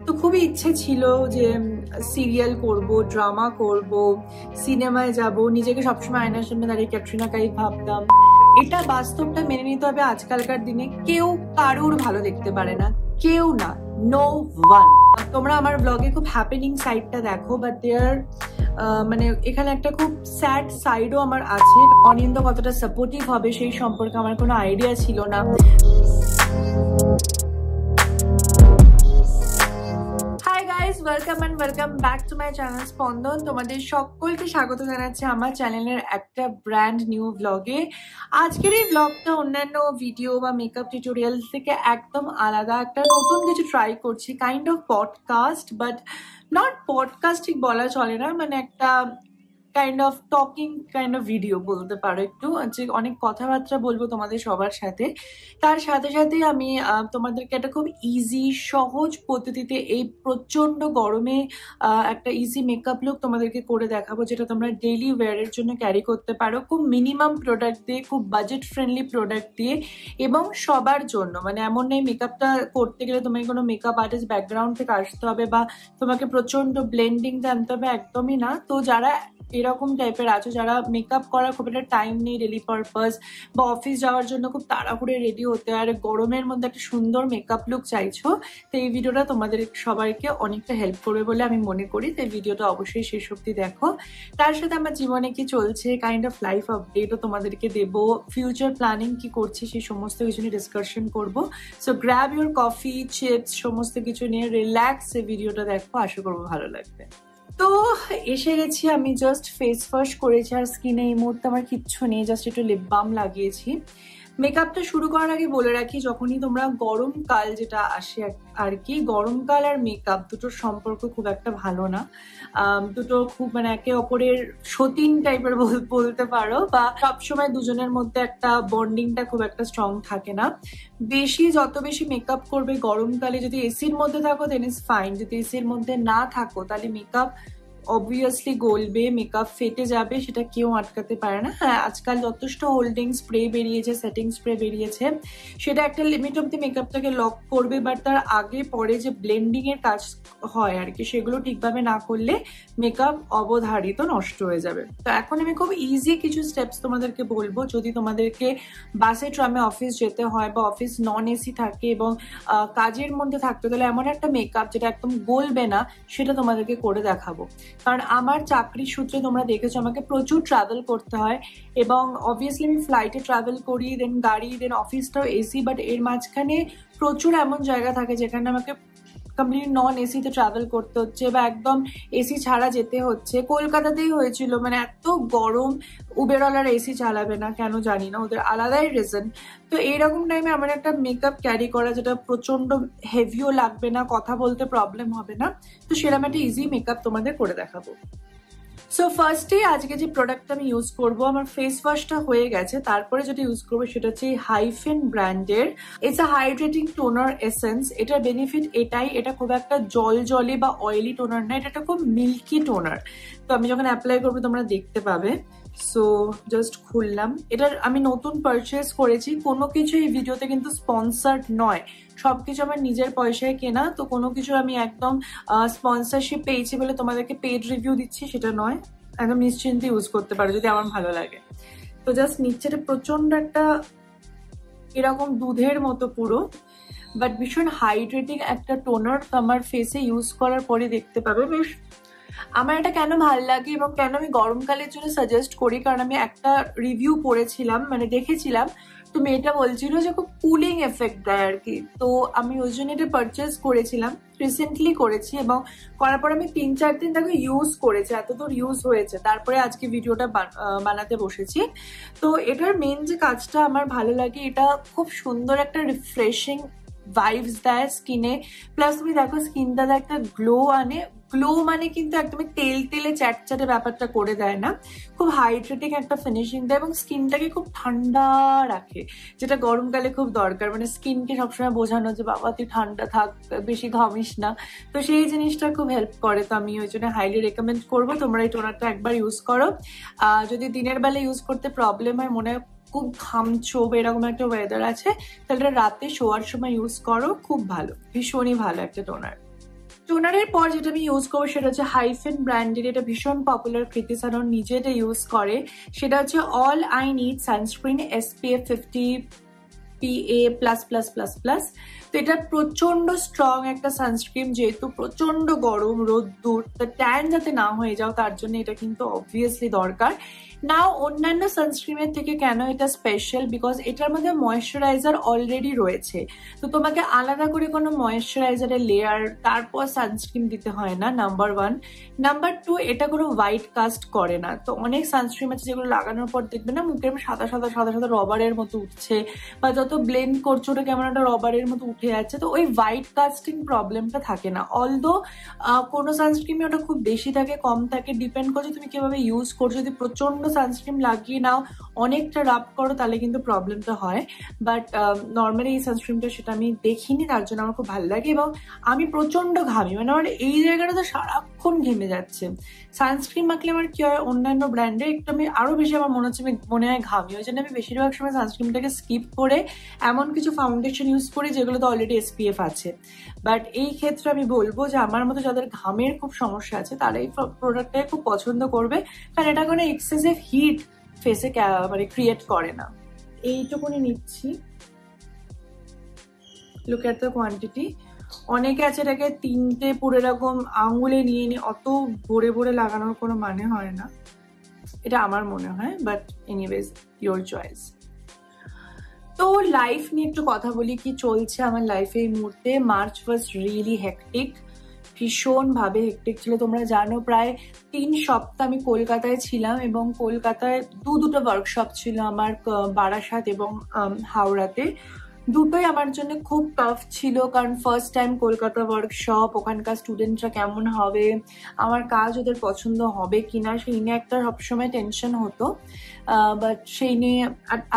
তো খুবই ইচ্ছে ছিল যে সিরিয়াল করব, ড্রামা করব, সিনেমায় যাব, নিজেকে সবসময় আয়নার সামনে দাঁড়িয়ে ক্যাটরিনা কাইফ ভাবতাম। এটা বাস্তবটা মেনে নিতে হবে। আজকালকার দিনে কেউ কারুর ভালো দেখতে পারে না, কেউ না, নো ওয়ান। তোমরা আমার ব্লগে খুব হ্যাপেনিং সাইডটা দেখো, বাট দেয়ার মানে এখানে একটা খুব স্যাড সাইডও আমার আছে। অনিন্দ কতটা সাপোর্টিভ হবে সেই সম্পর্কে আমার কোনো আইডিয়া ছিল না। Welcome back to my channel স্পন্দন। তোমাদের সকলকে স্বাগত জানাচ্ছি আমার চ্যানেলের একটা ব্র্যান্ড নিউ ব্লগে। আজকের এই ব্লগটা অন্যান্য ভিডিও বা মেকআপ টিউটোরিয়াল থেকে একদম আলাদা, একটা নতুন কিছু ট্রাই করছি, kind of podcast, but not podcast ঠিক বলা চলে না, মানে একটা kind of talking kind of video বলতে পারো। একটু যে অনেক কথাবার্তা বলবো তোমাদের সবার সাথে, তার সাথে সাথে আমি তোমাদেরকে একটা খুব ইজি সহজ পদ্ধতিতে এই প্রচন্ড গরমে একটা ইজি মেকআপ লুক তোমাদেরকে করে দেখাবো, যেটা তোমরা ডেইলি ওয়্যারের জন্য ক্যারি করতে পারো, খুব মিনিমাম প্রোডাক্ট দিয়ে, খুব বাজেট ফ্রেন্ডলি প্রোডাক্ট দিয়ে, এবং সবার জন্য। মানে এমন নেই মেকআপটা করতে গেলে তোমাকে কোনো মেকআপ আর্টিস্ট ব্যাকগ্রাউন্ড থেকে আসতে হবে বা তোমাকে প্রচন্ড ব্লেন্ডিং জানতে হবে, একদমই না। তো যারা এরকম টাইপের আছো, যারা মেকআপ করার খুব একটা টাইম নেই ডেলি পারপাস, বা অফিস যাওয়ার জন্য খুব তাড়াহুড়ে রেডি হতে, আর গরমের মধ্যে একটা সুন্দর মেকআপ লুক চাইছো, তো এই ভিডিওটা তোমাদের সবাইকে অনেকটা হেল্প করবে বলে আমি মনে করি। তো এই ভিডিওটা অবশ্যই শেষ অবধি দেখো। তার সাথে আমার জীবনে কি চলছে, কাইন্ড অফ লাইফ আপডেটও তোমাদেরকে দেবো, ফিউচার প্ল্যানিং কি করছি সেই সমস্ত কিছু নিয়ে ডিসকাশন করবো। So grab your coffee, chips, সমস্ত কিছু নিয়ে রিল্যাক্স এই ভিডিওটা দেখো, আশা করবো ভালো লাগবে। তো এসে গেছি, আমি জাস্ট ফেস ওয়াশ করেছি, আর স্কিনে এই মুহূর্তে আমার কিচ্ছু নেই, জাস্ট একটু লিপ বাম লাগিয়েছি। মেকআপটা শুরু করার আগে বলে রাখি, যখনই তোমরা গরমকাল যেটা আসে আর কি, গরমকাল আর মেকআপ দুটোর সম্পর্ক খুব একটা ভালো না। দুটো খুব মানে একে অপরের সতীন টাইপের বলতে পারো, বা সবসময় দুজনের মধ্যে একটা বন্ডিংটা খুব একটা স্ট্রং থাকে না। যত বেশি মেকআপ করবে গরমকালে, যদি এসির মধ্যে থাকো দেন ইজ ফাইন, যদি এসির মধ্যে না থাকো তাহলে মেকআপ অবভিয়াসলি গলবে, মেকআপ ফেটে যাবে, সেটা কেউ আটকাতে পারে না। হ্যাঁ, আজকাল যথেষ্ট হোল্ডিং স্প্রে বেরিয়েছে, সেটিং স্প্রে বেরিয়েছে, সেটা একটা লিমিট অব্দি মেকআপটাকে লক করবে, বাট তার আগে পরে যে ব্লেন্ডিং এর কাজ হয় আর কি, সেগুলো ঠিকভাবে না করলে মেকআপ অবধারিত নষ্ট হয়ে যাবে। তো এখন আমি খুব ইজি কিছু স্টেপস তোমাদেরকে বলবো, যদি তোমাদেরকে বাসে ট্রামে অফিস যেতে হয় বা অফিস নন এসি থাকে এবং কাজের মধ্যে থাকতে, তাহলে এমন একটা মেকআপ যেটা একদম গলবে না সেটা তোমাদেরকে করে দেখাবো। কারণ আমার চাকরির সূত্রে তোমরা দেখেছো আমাকে প্রচুর ট্রাভেল করতে হয়, এবং অবভিয়াসলি আমি ফ্লাইটে ট্রাভেল করি, দেন গাড়ি, দেন অফিসটাও এসি, বাট এর মাঝখানে প্রচুর এমন জায়গা থাকে যেখানে আমাকে কমপ্লিট নন এসিতে ট্রাভেল করতে হচ্ছে, বা একদম এসি ছাড়া যেতে হচ্ছে। কলকাতাতেই হয়েছিল, মানে এত গরম, উবেরওয়ালারা এসি চালাবে না কেন জানি না, ওদের আলাদাই রিজন। তো এইরকম টাইমে আমার একটা মেকআপ ক্যারি করা যেটা প্রচন্ড হেভিও লাগবে না, কথা বলতে প্রবলেম হবে না, তো সেরকম একটা ইজি মেকআপ তোমাদের করে দেখাবো। সো ফার্স্টে আজকে যে প্রোডাক্টটা আমি ইউজ করবো, আমার ফেস ওয়াশটা হয়ে গেছে, তারপরে যেটা ইউজ করবো সেটা হচ্ছে হাইফেন ব্র্যান্ডের it's a hydrating toner essence. এটার বেনিফিট এটাই, এটা খুব একটা জলে বা অয়েলি টোনার না, এটা খুব মিল্কি টোনার। তো আমি যখন অ্যাপ্লাই করবো তোমরা দেখতে পাবে। সো জাস্ট খুললাম, এটার আমি নতুন পারচেস করেছি, কোনো কিছু এই ভিডিওতে কিন্তু স্পন্সার্ড নয়, সবকিছু আমার নিজের পয়সায় কেনা। তো কোনো কিছু আমি একদম স্পন্সরশিপ পেয়েছি বলে তোমাদেরকে পেড রিভিউ দিচ্ছি সেটা নয়, একদম নিশ্চিন্তে ইউজ করতে পারো যদি আমার ভালো লাগে। তো জাস্ট নিচ্ছে, এটা প্রচন্ড একটা এরকম দুধের মতো পুরো, বাট ভীষণ হাইড্রেটিং একটা টোনার। তো আমার ফেসে ইউজ করার পরে দেখতে পাবে বেশ আমার এটা কেন ভাল লাগে এবং কেন আমি গরমকালের জন্য সাজেস্ট করি, কারণ আমি একটা রিভিউ পড়েছিলাম, মানে দেখেছিলাম, তো মেয়েটা বলছিল যে খুব কুলিং এফেক্ট দেয় আর কি। তো আমি ওই জন্য এটা পারচেস করেছিলাম, রিসেন্টলি করেছি, এবং করার পর আমি 3-4 দিন তাকে ইউজ করেছি, এতদূর ইউজ হয়েছে, তারপরে আজকে ভিডিওটা বানাতে বসেছি। তো এটার মেন যে কাজটা আমার ভালো লাগে, এটা খুব সুন্দর একটা রিফ্রেশিং ভাইবস দেয় স্কিনে, প্লাস তুমি দেখো স্কিনটা একটা গ্লো আনে। গ্লো মানে কিন্তু একদমই তেলে চ্যাটচ্যাটে ব্যাপারটা করে দেয় না, খুব হাইড্রেটিং একটা ফিনিশিং দেয়, এবং স্কিনটাকে খুব ঠান্ডা রাখে, যেটা গরমকালে খুব দরকার। মানে স্কিনকে সবসময় বোঝানো যে বাবা তুই ঠান্ডা থাক, বেশি ঘামিস না, তো সেই জিনিসটা খুব হেল্প করে। তো আমি ওই জন্য হাইলি রেকমেন্ড করবো তোমরা এই টোনারটা একবার ইউজ করো। যদি দিনের বেলা ইউজ করতে প্রবলেম হয়, মনে হয় খুব ঘামছো বা এরকম একটা ওয়েদার আছে, তাহলে রাতে শোয়ার সময় ইউজ করো, খুব ভালো, ভীষণই ভালো একটা টোনার। টোনারের পর যেটা আমি ইউজ করবো সেটা হচ্ছে হাইফেন ব্র্যান্ডের, এটা ভীষণ পপুলার, কৃতি সানন নিজে এটা ইউজ করে। সেটা হচ্ছে all I need sunscreen SPF 50 PA++++। তো এটা প্রচন্ড স্ট্রং একটা সানস্ক্রিন, যেহেতু প্রচন্ড গরম রোদ্দুর, তো ট্যান যাতে না হয়ে যাও তার জন্য এটা কিন্তু অবভিয়াসলি দরকার। নাও অন্যান্য সানস্ক্রিনের থেকে কেন এটা স্পেশাল, বিকজ এটার মধ্যে ময়েশ্চারাইজার অলরেডি রয়েছে, তো তোমাকে আলাদা করে কোনো ময়েশ্চারাইজারের লেয়ার তারপর সানস্ক্রিন দিতে হয় না, নাম্বার 1। নাম্বার 2, এটা কোনো হোয়াইট কাস্ট করে না। তো অনেক সানস্ক্রিন আছে যেগুলো লাগানোর পর দেখবে না মুখের সাদা সাদা সাদা সাদা রবারের মতো উঠছে, বা যত ব্লেন্ড করছো ওটা কেমন একটা রবারের মতো উঠে যাচ্ছে, তো ওই হোয়াইট কাস্টিং প্রবলেমটা থাকে না। অলদো কোনো সানস্ক্রিনে ওটা খুব বেশি থাকে কম থাকে, ডিপেন্ড করছে তুমি কিভাবে ইউজ করছো। যদি প্রচন্ড সানস্ক্রিন লাগিয়ে নাও, অনেকটা রাব করো, তাহলে কিন্তু প্রবলেমটা হয়। বাট নর্মালি এই সানস্ক্রিনটা সেটা আমি দেখিনি, তার জন্য আমার খুব ভালো লাগে। এবং আমি প্রচন্ড ঘামি, মানে আমার এই জায়গাটা তো সারাক্ষণ ঘেমে যাচ্ছে। সানস্ক্রিন মাখলে আমার কি হয়, অন্যান্য ব্র্যান্ডে একটু আমি আরো বেশি আমার মনে হয় ঘামি, ওই জন্য আমি বেশিরভাগ সময় সানস্ক্রিনটাকে স্কিপ করে এমন কিছু ফাউন্ডেশন ইউজ করি যেগুলোতে অলরেডি SPF আছে। বাট এই ক্ষেত্রে আমি বলবো যে আমার মতো যাদের ঘামের খুব সমস্যা আছে তারা এই প্রোডাক্টটাকে খুব পছন্দ করবে, কারণ এটা কোনো এক্সেসিভ হিট ফেসে মানে ক্রিয়েট করে না। এইটুকুনি নিচ্ছি, লুক এট দ্য কোয়ান্টিটি। অনেকে আছে এটাকে 3টে পুরো এরকম আঙুলে নিয়ে নিয়ে অত ভরে ভরে লাগানোর কোনো মানে হয় না, এটা আমার মনে হয়। But anyways, your choice. তো লাইফ নিয়ে একটু কথা বলি, কি চলছে আমার লাইফে এই মুহূর্তে। মার্চ ওয়াজ রিয়েলি হেক্টিক, ভীষণভাবে হেক্টিক ছিল। তোমরা জানো প্রায় 3 সপ্তাহ আমি কলকাতায় ছিলাম, এবং কলকাতায় দুটো ওয়ার্কশপ ছিল আমার, বারাসাত এবং হাওড়াতে। দুটোই আমার জন্য খুব টাফ ছিল, কারণ ফার্স্ট টাইম কলকাতা ওয়ার্কশপ, ওখানকার স্টুডেন্টরা কেমন হবে, আমার কাজ ওদের পছন্দ হবে কিনা, সেই নিয়ে একটা সবসময় টেনশন হতো। বাট সেই নিয়ে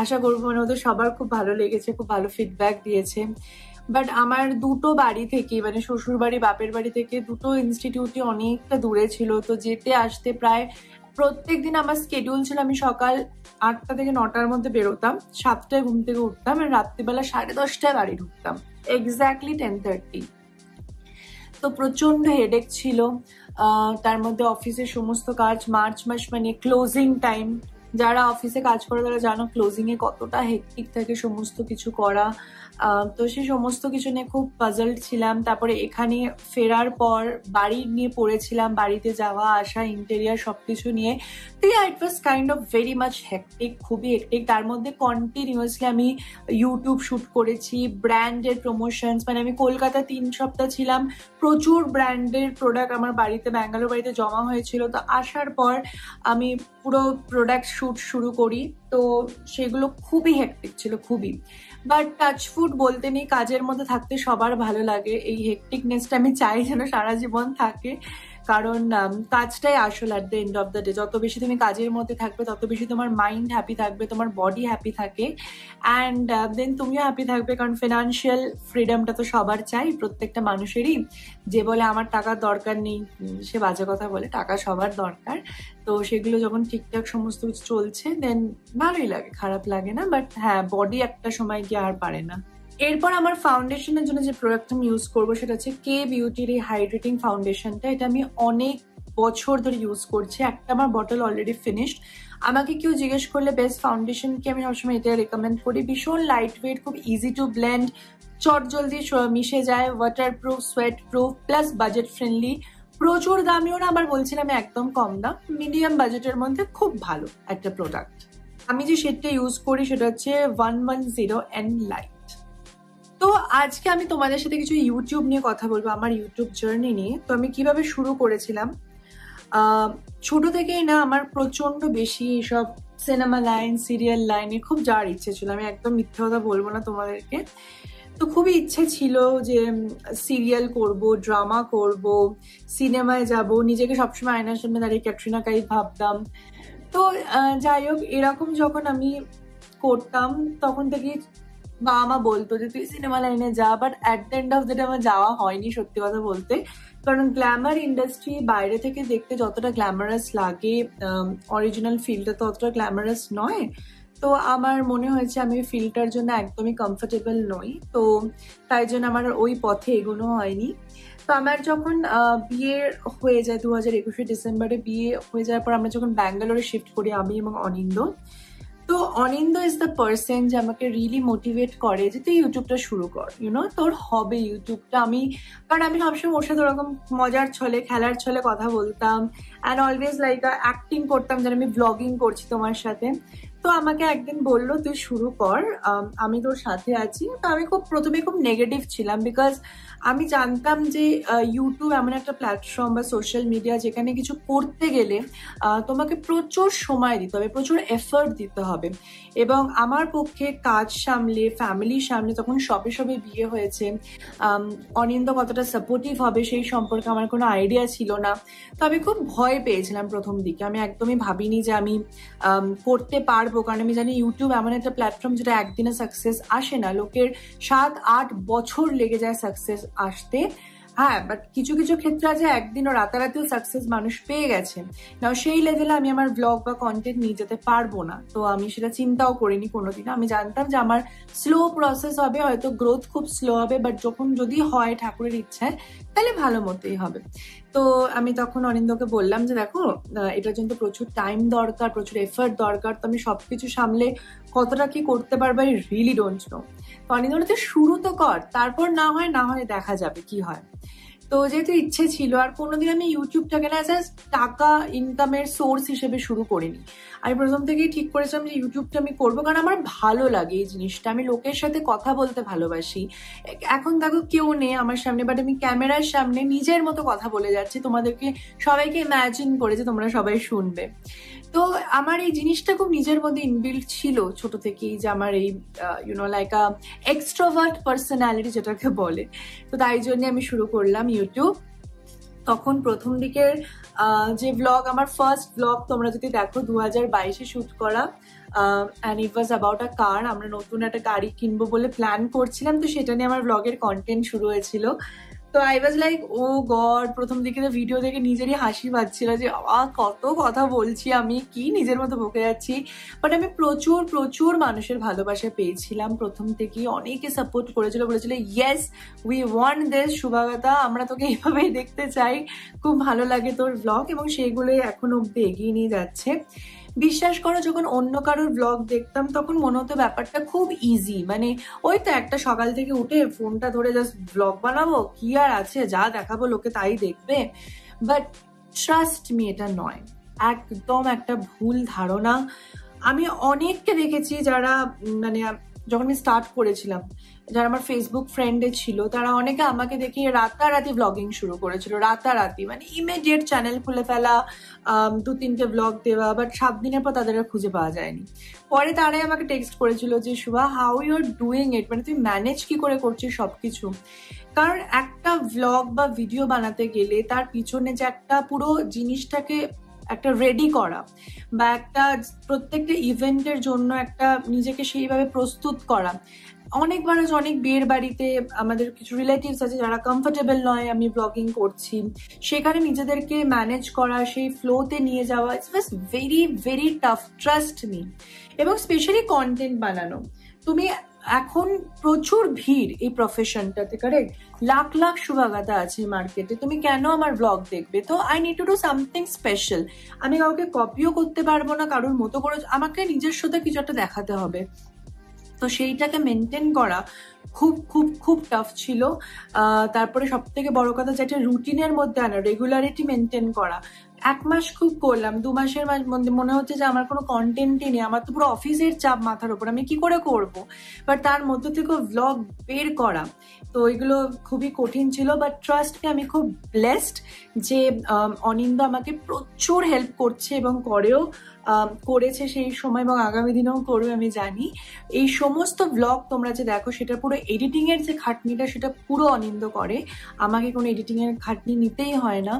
আশা করবো মানে ওদের সবার খুব ভালো লেগেছে, খুব ভালো ফিডব্যাক দিয়েছে। বাট আমার দুটো বাড়ি থেকে, মানে শ্বশুর বাড়ি বাপের বাড়ি থেকে দুটো ইনস্টিটিউটই অনেকটা দূরে ছিল, তো যেতে আসতে প্রায় প্রত্যেক দিন আমার স্কেডিউল ছিল আমি সকাল 8টা থেকে 9টার মধ্যে বেরোতাম, 7টায় ঘুম থেকে উঠতাম, আর রাত্রিবেলা 10:30টায় বাড়ি ঢুকতাম, এক্স্যাক্টলি 10:30। তো প্রচন্ড হেডেক ছিল। তার মধ্যে অফিসের সমস্ত কাজ, মার্চ মাস মানে ক্লোজিং টাইম, যারা অফিসে কাজ করে তারা জানো ক্লোজিং এ কতটা হেক্টিক থাকে সমস্ত কিছু করা। তো সেই সমস্ত কিছু নিয়ে খুব পাজলড ছিলাম। তারপরে এখানে ফেরার পর বাড়ি নিয়ে পড়েছিলাম, বাড়িতে যাওয়া আসা, ইন্টেরিয়ার সবকিছু নিয়ে। তো it was kind of very much hectic, খুবই হেক্টিক। তার মধ্যে কন্টিনিউয়াসলি আমি ইউটিউব শুট করেছি, ব্র্যান্ডের প্রমোশনস, মানে আমি কলকাতা 3 সপ্তাহ ছিলাম, প্রচুর ব্র্যান্ডের প্রোডাক্ট আমার বাড়িতে, ব্যাঙ্গালোর বাড়িতে জমা হয়েছিল। তো আসার পর আমি পুরো প্রোডাক্ট শুট শুরু করি, তো সেগুলো খুবই হেক্টিক ছিল, খুবই। বাট টাচফুড বলতে নেই, কাজের মধ্যে থাকতে সবার ভালো লাগে। এই হেক্টিকনেসটা আমি চাই যেন সারা জীবন থাকে, কারণ কাজটাই আসল at the end of the day. যত বেশি তুমি কাজের মধ্যে থাকবে তত বেশি তোমার মাইন্ড হ্যাপি থাকবে, তোমার বডি হ্যাপি থাকে, অ্যান্ড দেন তুমিও হ্যাপি থাকবে। কারণ ফিনান্সিয়াল ফ্রিডমটা তো সবার চাই, প্রত্যেকটা মানুষেরই। যে বলে আমার টাকার দরকার নেই সে বাজে কথা বলে, টাকা সবার দরকার। তো সেগুলো যখন ঠিকঠাক সমস্ত কিছু চলছে দেন ভালোই লাগে, খারাপ লাগে না। বাট হ্যাঁ, বডি একটা সময় গিয়ে আর পারে না। এরপর আমার ফাউন্ডেশনের জন্য যে প্রোডাক্ট আমি ইউজ করবো সেটা হচ্ছে কে বিউটির এই হাইড্রেটিং ফাউন্ডেশনটা। এটা আমি অনেক বছর ধরে ইউজ করছি, একটা আমার বটল অলরেডি ফিনিশড। আমাকে কেউ জিজ্ঞেস করলে বেস্ট ফাউন্ডেশন কি, আমি সবসময় এটা রেকমেন্ড করি। ভীষণ লাইট ওয়েট, খুব ইজি টু ব্লেন্ড, চট জলদি মিশে যায়, water proof, sweat proof, plus budget friendly. প্রচুর দামিও না, আবার বলছিলাম আমি একদম কম দাম, মিডিয়াম বাজেটের মধ্যে খুব ভালো একটা প্রোডাক্ট। আমি যে শেডটা ইউজ করি সেটা হচ্ছে 110N লাইট। তো আজকে আমি তোমাদের সাথে কিছু ইউটিউব নিয়ে কথা বলবো, আমার ইউটিউব জার্নি নিয়ে। তো আমি কিভাবে শুরু করেছিলাম, ছোট থেকেই না আমার প্রচন্ড বেশি এইসব সিনেমা লাইন, সিরিয়াল লাইনে খুব যাওয়ার ইচ্ছে ছিল। আমি একদম মিথ্যে কথা বলবো না তোমাদেরকে। তো খুবই ইচ্ছে ছিল যে সিরিয়াল করব, ড্রামা করব, সিনেমায় যাব, নিজেকে সবসময় আয়নার সামনে দাঁড়িয়ে ক্যাটরিনা কাইফ ভাবতাম। তো যাই হোক, এরকম যখন আমি করতাম তখন থেকে বাবা মা বলতো যে তুই সিনেমা লাইনে যা, but at the end of the day আমার যাওয়া হয়নি সত্যি কথা বলতে। কারণ গ্ল্যামার ইন্ডাস্ট্রি বাইরে থেকে দেখতে যতটা গ্ল্যামারাস লাগে, অরিজিনাল ফিলটা তো অতটা গ্ল্যামারাস নয়। তো আমার মনে হয়েছে আমি ফিলটার জন্য একদমই কমফোর্টেবল নই, তো তাই জন্য আমার ওই পথে এগোনো হয়নি। তো আমার যখন বিয়ে হয়ে যায় 2021 ডিসেম্বরে বিয়ে হয়ে যাওয়ার পর আমরা যখন ব্যাঙ্গালোরে শিফট করি আমি এবং অনিন্দ, তো অনিন্দ ইজ দ্য পার্সন যে আমাকে রিয়েলি মোটিভেট করে যে তুই ইউটিউবটা শুরু কর, তোর হবে ইউটিউবটা। কারণ আমি সবসময় ওর সাথে ওরকম মজার ছলে খেলার ছলে কথা বলতাম অ্যান্ড অলওয়েজ লাইক অ্যাক্টিং করতাম যেন আমি ব্লগিং করছি তোমার সাথে। তো আমাকে একদিন বললো তুই শুরু কর, আমি তোর সাথে আছি। তো আমি প্রথমে খুব নেগেটিভ ছিলাম, বিকজ আমি জানতাম যে ইউটিউব এমন একটা প্ল্যাটফর্ম বা সোশ্যাল মিডিয়া যেখানে কিছু করতে গেলে তোমাকে প্রচুর সময় দিতে হবে, প্রচুর এফর্ট দিতে হবে। এবং আমার পক্ষে কাজ সামলে ফ্যামিলি সামলে তখন সবে সবে বিয়ে হয়েছে, অনিন্দ কতটা সাপোর্টিভ হবে সেই সম্পর্কে আমার কোনো আইডিয়া ছিল না। তো আমি খুব ভয় পেয়েছিলাম প্রথম দিকে, আমি একদমই ভাবিনি যে আমি করতে পারবো, কারণ আমি জানি ইউটিউব এমন একটা প্ল্যাটফর্ম যেটা একদিনে সাকসেস আসে না, লোকের 7-8 বছর লেগে যায় সাকসেস আসতে। হ্যাঁ, বাট কিছু কিছু ক্ষেত্রে আছে একদিনও রাতারাতিও সাকসেস মানুষ পেয়ে গেছে। নাও সেই লেভেলে আমি আমার ব্লগ বা কন্টেন্ট নিয়ে যেতে পারবো না, তো আমি সেটা চিন্তাও করিনি কোনোদিনও। আমি জানতাম যে আমার স্লো প্রসেস হবে, হয়তো গ্রোথ খুব স্লো হবে, বাট যদি হয় ঠাকুরের ইচ্ছায় তাহলে ভালো মতোই হবে। তো আমি তখন অনিন্দকে বললাম যে দেখো এটার জন্য প্রচুর টাইম দরকার, প্রচুর এফর্ট দরকার, তো আমি সবকিছু সামলে কতটা কি করতে পারবো আই রিয়েলি ডোন্ট নো। তো অনিন্দ বলতে শুরু তো কর, তারপর না হয় দেখা যাবে কি হয়। তো যেহেতু ইচ্ছে ছিল, আর কোনোদিন আমি ইউটিউবটাকে না জাস্ট টাকা ইনকামের সোর্স হিসেবে শুরু করিনি। আমি প্রথম থেকেই ঠিক করেছিলাম যে ইউটিউবটা আমি করবো কারণ আমার ভালো লাগে এই জিনিসটা, আমি লোকের সাথে কথা বলতে ভালোবাসি। এখন দেখো কেউ নেই আমার সামনে, বাট আমি ক্যামেরার সামনে নিজের মতো কথা বলে যাচ্ছি, তোমাদেরকে সবাইকে ইম্যাজিন করে যে তোমরা সবাই শুনবে। তো আমার এই জিনিসটা খুব নিজের মধ্যে ইনবিল্ড ছিল ছোট থেকেই, যে আমার এই লাইক এক্সট্রোভার্ট পার্সোনালিটি যেটাকে বলে। তো তাই জন্য আমি শুরু করলাম ইউটিউব। তখন প্রথম দিকের যে ব্লগ, আমার ফার্স্ট ব্লগ তোমরা যদি দেখো 2022-এ শুট করা, and it was about a car. আমরা নতুন একটা গাড়ি কিনবো বলে প্ল্যান করছিলাম, তো সেটা নিয়ে আমার ব্লগের কন্টেন্ট শুরু হয়েছিল। তো I was like oh God, প্রথম দিকে তো ভিডিও দেখে নিজেরই হাসি পাচ্ছিল যে কত কথা বলছি আমি, কি নিজের মতো বকে যাচ্ছি। বাট আমি প্রচুর প্রচুর মানুষের ভালোবাসা পেয়েছিলাম প্রথম থেকেই, অনেকে সাপোর্ট করেছিল, বলেছিল yes we want this Subhagata, আমরা তোকে এইভাবেই দেখতে চাই, খুব ভালো লাগে তোর ব্লগ, এবং সেইগুলোই এখন অব্দি এগিয়ে নিয়ে যাচ্ছে। বিশ্বাস করো যখন অন্য কারোর ব্লগ দেখতাম তখন মনে হতো ব্যাপারটা খুব ইজি, মানে ওই তো একটা সকাল থেকে উঠে ফোনটা ধরে জাস্ট ব্লগ বানাবো, কি আর আছে, যা দেখাবো লোকে তাই দেখবে। বাট ট্রাস্ট মি, এটা নয়, একদম একটা ভুল ধারণা। আমি অনেককে দেখেছি যারা মানে যখন আমি স্টার্ট করেছিলাম, যারা আমার ফেসবুক ফ্রেন্ডে ছিল, তারা অনেকে আমাকে দেখে রাতারাতি ব্লগিং শুরু করেছিল, রাতারাতি, মানে ইমিডিয়েট চ্যানেল খুলে ফেলা, 2-3টে ব্লগ দেওয়া, বাট 7 দিনের পর তাদের আর খুঁজে পাওয়া যায়নি। পরে তারাই আমাকে টেক্সট করেছিল যে Shubha how you are doing it, মানে তুই ম্যানেজ কি করে করছিস সবকিছু। কারণ একটা ব্লগ বা ভিডিও বানাতে গেলে তার পিছনে যে একটা পুরো জিনিসটাকে একটা রেডি করা, বা একটা প্রত্যেকটা ইভেন্টের জন্য একটা নিজেকে সেইভাবে প্রস্তুত করা। অনেকবার আছে, অনেক বিয়ের বাড়িতে আমাদের কিছু রিলেটিভস আছে যারা কমফোর্টেবল নয় আমি ব্লগিং করছি, সেখানে নিজেদেরকে ম্যানেজ করা, সেই ফ্লোতে নিয়ে যাওয়া, it's was very very tough, trust me. এবং স্পেশালি কন্টেন্ট বানানো, তুমি এখন প্রচুর ভিড় এই প্রফেশনটাতে, কারেক্ট, লাখ লাখ শুভাগাতা আছে মার্কেটে, তুমি কেন আমার ব্লগ দেখবে? তো I need to do something special. আমি কাউকে কপিও করতে পারবো না, কারোর মতো করে আমাকে নিজস্বতা কিছু একটা দেখাতে হবে। তো সেইটাকে মেনটেন করা খুব খুব খুব টাফ ছিল। তারপরে সব থেকে বড় কথা যেটা রুটিনের মধ্যে আনা, রেগুলারিটি মেনটেন করা। 1 মাস খুব করলাম, 2 মাসের মধ্যে মনে হচ্ছে যে আমার কোনো কন্টেন্টই নেই, আমার তো পুরো অফিসের চাপ মাথার উপর, আমি কি করে করব। বাট তার মধ্যে থেকেও ব্লগ বের করা, তো এগুলো খুবই কঠিন ছিল। বাট ট্রাস্ট মি, আমি খুব ব্লেসড যে অনিন্দ আমাকে প্রচুর হেল্প করছে এবং করেছে সেই সময়, এবং আগামী দিনেও করবে আমি জানি। এই সমস্ত ব্লগ তোমরা যে দেখো সেটা পুরো এডিটিং এর যে খাটনিটা সেটা পুরো অনিন্দ করে, আমাকে কোনো এডিটিং এর খাটনি নিতেই হয় না।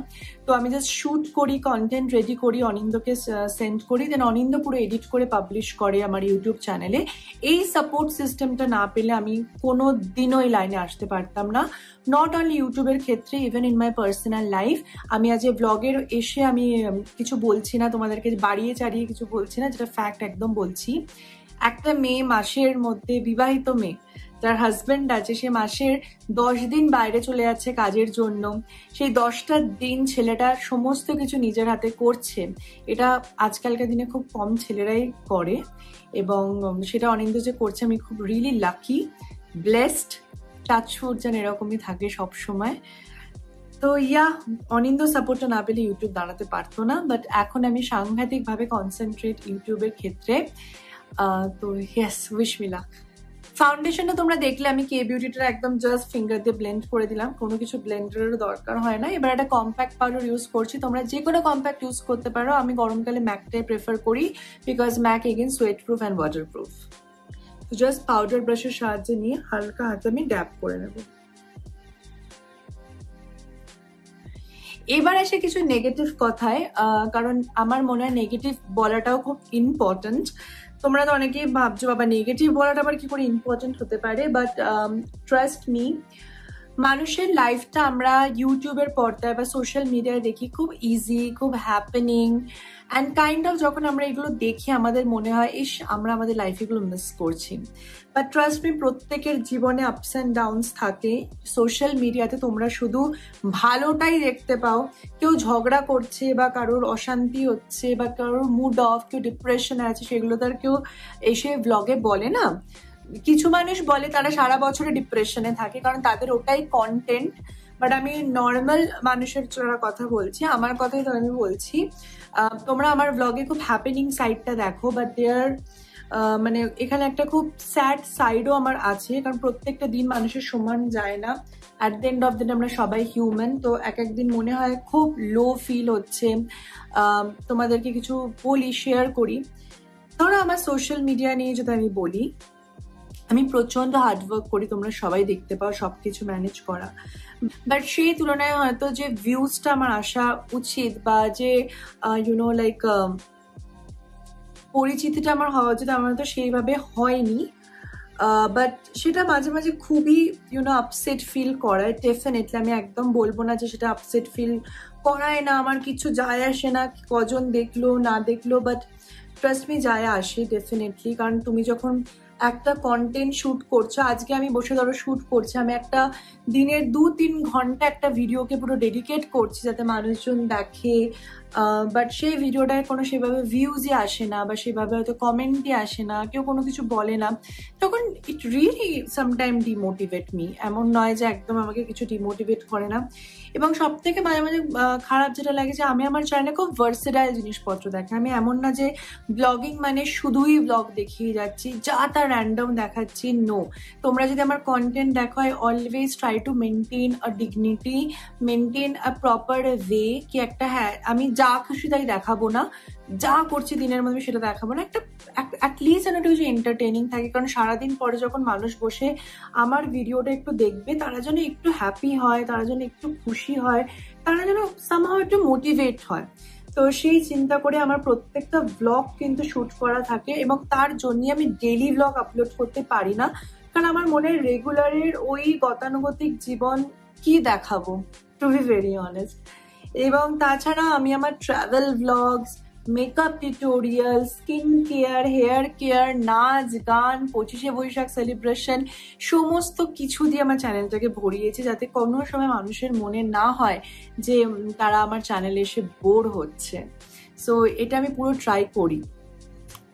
তো আমি জাস্ট শুট করি, কন্টেন্ট রেডি করি, অনিন্দকে সেন্ড করি, দেন অনিন্দ পুরো এডিট করে পাবলিশ করে আমার ইউটিউব চ্যানেলে। এই সাপোর্ট সিস্টেমটা না পেলে আমি কোনো দিনও এই লাইনে আসতে পারতাম না, নট অনলি ইউটিউবের ক্ষেত্রে, even in my personal life. আমি আজ ব্লগের এসে আমি কিছু বলছি না তোমাদেরকে, বাড়িয়ে চাড়িয়ে কিছু বলছি না, যেটা ফ্যাক্ট একদম বলছি। একটা মেয়ে মাসের মধ্যে, বিবাহিত মেয়ে, যার হাজবেন্ড আছে, সে মাসের 10 দিন বাইরে চলে যাচ্ছে কাজের জন্য, সেই 10টা দিন ছেলেটা সমস্ত কিছু নিজের হাতে করছে। এটা আজকালকার দিনে খুব কম ছেলেরাই করে, এবং সেটা অনিন্দ্য যে করছে, আমি খুব রিয়েলি লাকি, ব্লেসড, টাচউড যেন এরকমই থাকে সব সময়। তো অনিন্দ্য সাপোর্টটা না পেলে ইউটিউব দাঁড়াতে পারতো না, বাট এখন আমি সাংঘাতিকভাবে কনসেন্ট্রেট ইউটিউবের ক্ষেত্রে। তো ইয়েস, উইশ মি লাক। ফাউন্ডেশনটা তোমরা দেখলে আমি কে বিউটিটা একদম জাস্ট ফিঙ্গার দিয়ে ব্লেন্ড করে দিলাম, কোনো কিছু ব্লেন্ডারেরও দরকার হয় না। এবার একটা কম্প্যাক্ট পাউডার ইউজ করছি, তোমরা যে কোনো কম্প্যাক্ট ইউজ করতে পারো। আমি গরমকালে ম্যাকটাই প্রেফার করি, because Mac again sweat proof and water proof. তো জাস্ট পাউডার ব্রাশের সাহায্যে নিয়ে হালকা হাতে আমি ড্যাপ করে নেব। এবার আসে কিছু নেগেটিভ কথায়, কারণ আমার মনে হয় নেগেটিভ বলাটাও খুব ইম্পর্টেন্ট। তোমরা তো অনেকেই ভাবছো বাবা নেগেটিভ বলাটা আবার কি করে ইম্পর্টেন্ট হতে পারে, বাট ট্রাস্ট মি, মানুষের লাইফটা আমরা ইউটিউবের পর্দায় বা সোশ্যাল মিডিয়ায় দেখি খুব ইজি, খুব হ্যাপেনিং অ্যান্ড কাইন্ড অফ। যখন আমরা এগুলো দেখি আমাদের মনে হয় ইস, আমরা আমাদের লাইফে এগুলো মিস করছি। বাট ট্রাস্ট মি, প্রত্যেকের জীবনে আপস অ্যান্ড ডাউনস থাকে। সোশ্যাল মিডিয়াতে তোমরা শুধু ভালোটাই দেখতে পাও। কেউ ঝগড়া করছে বা কারোর অশান্তি হচ্ছে বা কারোর মুড অফ, কেউ ডিপ্রেশনে আছে, সেগুলো তার কেউ এসে ব্লগে বলে না। কিছু মানুষ বলে তারা সারা বছরে ডিপ্রেশনে থাকে, কারণ তাদের ওটাই কন্টেন্ট। বাট আমি নর্মাল মানুষের যারা কথা বলছি, আমার কথাই তো আমি বলছি, তোমরা আমার ব্লগে খুব হ্যাপেনিং সাইডটা দেখো, বাট দেয়ার মানে এখানে একটা খুব স্যাড সাইডও আমার আছে, কারণ প্রত্যেকটা দিন মানুষের সমান যায় না। At the end of the day আমরা সবাই হিউম্যান। তো এক একদিন মনে হয় খুব লো ফিল হচ্ছে, তোমাদেরকে কিছু বলি, শেয়ার করি। ধরো আমার সোশ্যাল মিডিয়া নিয়ে যদি আমি বলি, আমি প্রচন্ড হার্ডওয়ার্ক করি, তোমরা সবাই দেখতে পাও সবকিছু ম্যানেজ করা। বাট সেই তুলনায় হয়তো যে ভিউজটা আমার আসা উচিত বা যে লাইক পরিচিতিটা আমার হওয়া উচিত, আমার তো সেইভাবে হয়নি। বাট সেটা মাঝে মাঝে খুবই আপসেট ফিল করায়। ডেফিনেটলি আমি একদম বলবো না যে সেটা আপসেট ফিল করায় না, আমার কিছু যায় আসে না কজন দেখলো না দেখলো, বাট ট্রাস্ট মি যায় আসে ডেফিনেটলি। কারণ তুমি যখন একটা কন্টেন্ট শুট করছো, আজকে আমি বসে ধরো শুট করছি, আমি একটা দিনের 2-3 ঘন্টা একটা ভিডিওকে পুরো ডেডিকেট করছি যাতে মানুষজন দেখে, বাট সেই ভিডিওটায় কোনো সেভাবে ভিউজই আসে না বা সেভাবে হয়তো কমেন্টই আসে না, কেউ কোনো কিছু বলে না, তখন it really sometime demotivate me. এমন নয় যে একদম আমাকে কিছু ডিমোটিভেট করে না। এবং সব থেকে মাঝে মাঝে খারাপ যেটা লাগে যে আমি আমার চ্যানেলে খুব ভার্সেটাইল জিনিসপত্র দেখি। আমি এমন না যে ব্লগিং মানে শুধুই ব্লগ দেখিয়ে যাচ্ছি, যা তা র্যান্ডম দেখাচ্ছি, নো। তোমরা যদি আমার কন্টেন্ট দেখো, I always try to maintain a dignity, maintain a proper way, কি একটা হ্যাঁ আমি যা খুশি তাই দেখাবো না, যা করছি দিনের মধ্যে সেটা দেখাবো না, একটা অ্যাটলিস্ট যেন একটু এন্টারটেনিং থাকে। কারণ সারাদিন পরে যখন মানুষ বসে আমার ভিডিওটা একটু দেখবে, তারা যেন একটু হ্যাপি হয়, তারা যেন একটু খুশি হয়, তারা যেন সামহাও একটু মোটিভেট হয়। তো সেই চিন্তা করে আমার প্রত্যেকটা ব্লগ কিন্তু শুট করা থাকে, এবং তার জন্য আমি ডেইলি ব্লগ আপলোড করতে পারি না, কারণ আমার মনে হয় রেগুলারের ওই গতানুগতিক জীবন কি দেখাবো, টু বি ভেরি অনেস্ট। এবং তাছাড়া আমি আমার travel blogs, makeup tutorial, skin care, hair care, নাচ গান, 25শে বৈশাখ সেলিব্রেশন, সমস্ত কিছু দিয়ে আমার চ্যানেলটাকে ভরিয়েছি, যাতে কোনো সময় মানুষের মনে না হয় যে তারা আমার চ্যানেলে এসে বোর হচ্ছে। সো এটা আমি পুরো ট্রাই করি।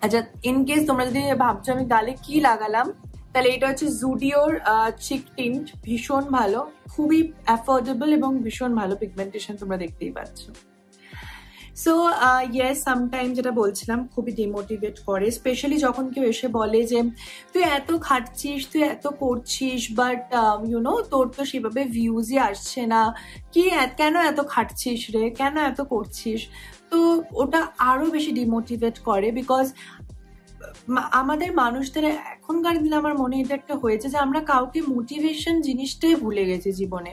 আচ্ছা, ইন কেস তোমরা যদি ভাবছো আমি গালে কি লাগালাম, তাহলে এটা হচ্ছে জুডিওর চিক টিন্ট, ভীষণ ভালো, খুবই অ্যাফোর্ডেবল এবং ভীষণ ভালো পিগমেন্টেশন, তোমরা দেখতেই পাচ্ছ। সো ইয়েস, সামটাইম যেটা বলছিলাম খুবই ডিমোটিভেট করে, স্পেশালি যখন কেউ এসে বলে যে তুই এত খাটছিস, তুই এত করছিস, বাট তোর তো সেভাবে ভিউজই আসছে না, কি কেন এত খাটছিস রে, কেন এত করছিস। তো ওটা আরো বেশি ডিমোটিভেট করে, বিকজ আমাদের মানুষদের এখনকার দিনে আমার মনে এটা একটা হয়েছে যে আমরা কাউকে মোটিভেশন জিনিসটাই ভুলে গেছি জীবনে,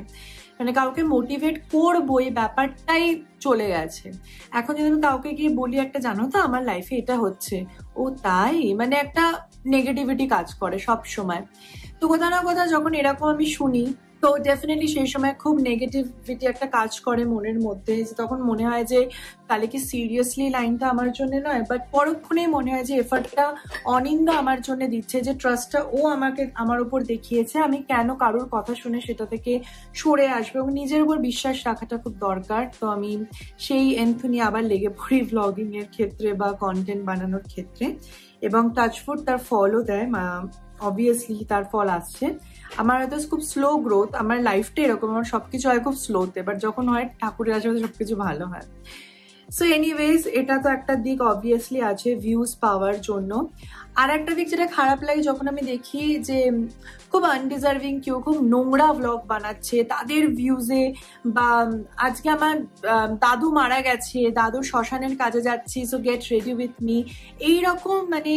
মানে কাউকে মোটিভেট করবো এই ব্যাপারটাই চলে গেছে। এখন যদি আমি কাউকে গিয়ে বলি একটা, জানো তো আমার লাইফে এটা হচ্ছে, ও তাই, মানে একটা নেগেটিভিটি কাজ করে সব সময়। তো কোথাও না কোথাও যখন এরকম আমি শুনি, তো ডেফিনেটলি সেই সময় খুব নেগেটিভিটি একটা কাজ করে মনের মধ্যে, তখন মনে হয় যে তাহলে কি সিরিয়াসলি লাইনটা আমার জন্য নয়, বাট পরক্ষণেই মনে হয় যে এফার্টটা অনিন্দা আমার জন্য দিচ্ছে, যে ট্রাস্টটা ও আমার উপর দেখিয়েছে, আমি কেন কারোর কথা শুনে সেটা থেকে সরে আসবো, এবং নিজের উপর বিশ্বাস রাখাটা খুব দরকার। তো আমি সেই এন্থ নিয়ে আবার লেগে পড়ি ভ্লগিং এর ক্ষেত্রে বা কন্টেন্ট বানানোর ক্ষেত্রে, এবং টাচফুড তার ফলও দেয়, অবভিয়াসলি তার ফল আসছে। আমার হয়তো খুব স্লো গ্রোথ, আমার লাইফটা এরকম, আমার সবকিছু হয় খুব স্লোতে, বাট যখন হয় ঠাকুরের আশেপাশে সবকিছু ভালো হয়। সো এনিওয়েজ, এটা তো একটা দিক অবভিয়াসলি আছে ভিউজ পাওয়ার জন্য। আর একটা দিক যেটা খারাপ লাগে যখন আমি দেখি যে খুব আনডিজার্ভিং কেউ খুব নোংরা ব্লগ বানাচ্ছে তাদের ভিউজে, বা আজকে আমার দাদু মারা গেছে, দাদুর শ্মশানের কাজে যাচ্ছি, so get ready with me, এইরকম মানে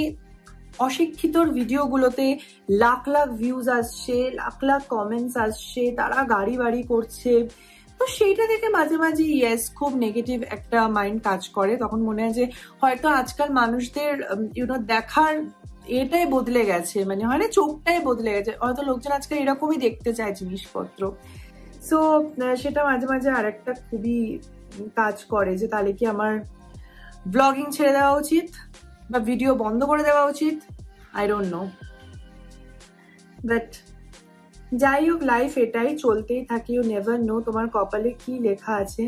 অশিক্ষিতর ভিডিওগুলোতে লাখ লাখ ভিউজ আসছে, লাখ লাখ কমেন্টস আসছে, তারা গাড়ি বাড়ি করছে। তো সেইটা দেখে মাঝে মাঝে ইয়েস খুব নেগেটিভ একটা মাইন্ড কাজ করে। তখন মনে হয় যে হয়তো আজকাল মানুষদের দেখার এটাই বদলে গেছে, মানে হয় না চোখটাই বদলে গেছে, হয়তো লোকজন আজকাল এরকমই দেখতে চায় জিনিসপত্র। সো সেটা মাঝে মাঝে আর একটা খুবই কাজ করে যে তাহলে কি আমার ব্লগিং ছেড়ে দেওয়া উচিত বা ভিডিও বন্ধ করে দেওয়া উচিত, আই ডোন্ট নো। বাট যাই হোক, লাইফ এটাই, চলতেই থাকি, ইউ নেভার নো তোমার কপালে কি লেখা আছে।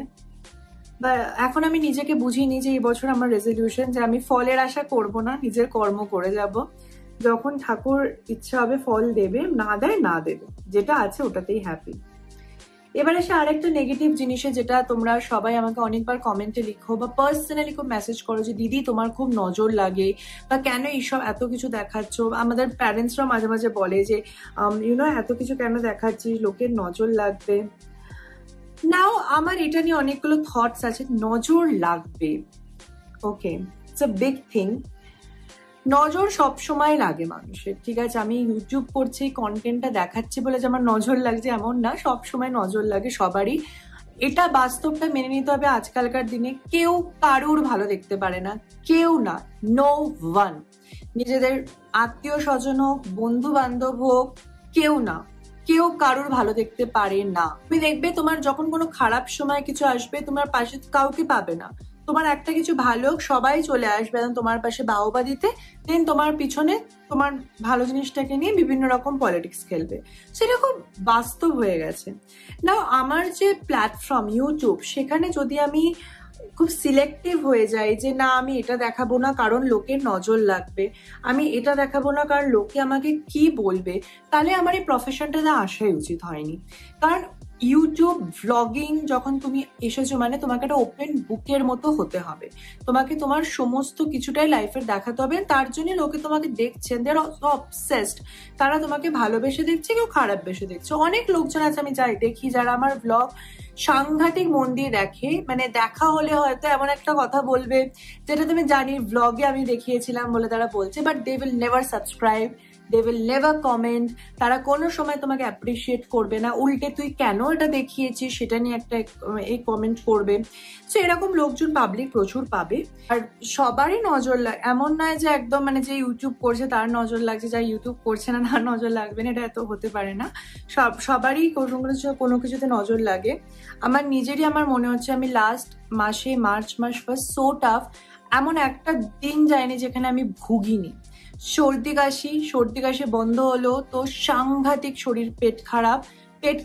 বা এখন আমি নিজেকে বুঝিনি যে এই বছর আমার রেজলিউশন যে আমি ফলের আশা করব না, নিজের কর্ম করে যাব, যখন ঠাকুর ইচ্ছা হবে ফল দেবে, না দেয় না দেবে, যেটা আছে ওটাতেই হ্যাপি। এবার এসে আরেকটা নেগেটিভ জিনিসে, যেটা তোমরা সবাই আমাকে অনেকবার কমেন্টে লিখো বা পার্সোনালি খুব মেসেজ করো যে দিদি তোমার খুব নজর লাগে, বা কেন এইসব এত কিছু দেখাচ্ছ। আমাদের প্যারেন্টসরা মাঝে মাঝে বলে যে এত কিছু কেন দেখাচ্ছিস, লোকের নজর লাগবে। নাও আমার এটা নিয়ে অনেকগুলো থটস আছে। নজর লাগবে, ওকে, ইটস আ বিগ থিং। নজর সব সময় লাগে মানুষের, ঠিক আছে, আমি ইউটিউব করছি, কন্টেন্টটা দেখাচ্ছি বলে যে আমার নজর লাগছে এমন না, সব সময় নজর লাগে সবারই। এটা বাস্তবটা মেনে নিতে হবে। আজকালকার দিনে কেউ কারুর ভালো দেখতে পারে না, কেউ না, নো ওয়ান। নিজেদের আত্মীয় স্বজন হোক, বন্ধু বান্ধব হোক, কেউ না, কেউ কারুর ভালো দেখতে পারে না। তুমি দেখবে তোমার যখন কোনো খারাপ সময় কিছু আসবে, তোমার পাশে কাউকে পাবে না। তোমার একটা কিছু ভালো সবাই চলে আসবে তোমার পাশে বাহবা দিতে, দেন তোমার পিছনে তোমার ভালো জিনিসটাকে নিয়ে বিভিন্ন রকম পলিটিক্স খেলবে। সেটা খুব বাস্তব হয়ে গেছে। না, আমার যে প্ল্যাটফর্ম ইউটিউব, সেখানে যদি আমি খুব সিলেক্টিভ হয়ে যাই যে না আমি এটা দেখাবো না কারণ লোকের নজর লাগবে, আমি এটা দেখাবো না কারণ লোকে আমাকে কি বলবে, তাহলে আমার এই প্রফেশনটাতে আসাই উচিত হয়নি। কারণ ইউটিউব ভ্লগিং যখন তুমি এসেছো, মানে তোমাকে একটা ওপেন বুকের মতো হতে হবে, তোমাকে তোমার সমস্ত কিছুটাই লাইফের দেখাতে হবে। তার জন্য লোকে তোমাকে দেখছেন, দে আর অবসেসড, তারা তোমাকে ভালোবেসে দেখছে, কেউ খারাপ বেসে দেখছে। অনেক লোকজন আছে আমি যাই দেখি যারা আমার ভ্লগ সাংঘাতিক মন দিয়ে দেখে, মানে দেখা হলে হয়তো এমন একটা কথা বলবে যেটা তুমি জানি ভ্লগে আমি দেখিয়েছিলাম বলে তারা বলছে, but they will never subscribe, they will never comment, তারা কোনো সময় তোমাকে অ্যাপ্রিসিয়েট করবে না, উল্টে তুই কেন এটা দেখিয়েছিস সেটা নিয়ে একটা এই কমেন্ট করবে। সো এরকম লোকজন পাবলিক প্রচুর পাবে। আর সবারই নজর লাগে, এমন নয় যে একদম মানে যে ইউটিউব করছে তার নজর লাগছে, যা ইউটিউব করছে না তার নজর লাগবে না, এটা এত হতে পারে না। সবারই কোনো কিছুতে নজর লাগে। আমার নিজেরই আমার মনে হচ্ছে আমি লাস্ট মাসে, মার্চ মাস ওয়াজ সো টাফ, এমন একটা দিন যায়নি যেখানে আমি ভুগিনি। সর্দি কাশি বন্ধ হলো তো সাংঘাতিক শরীর, পেট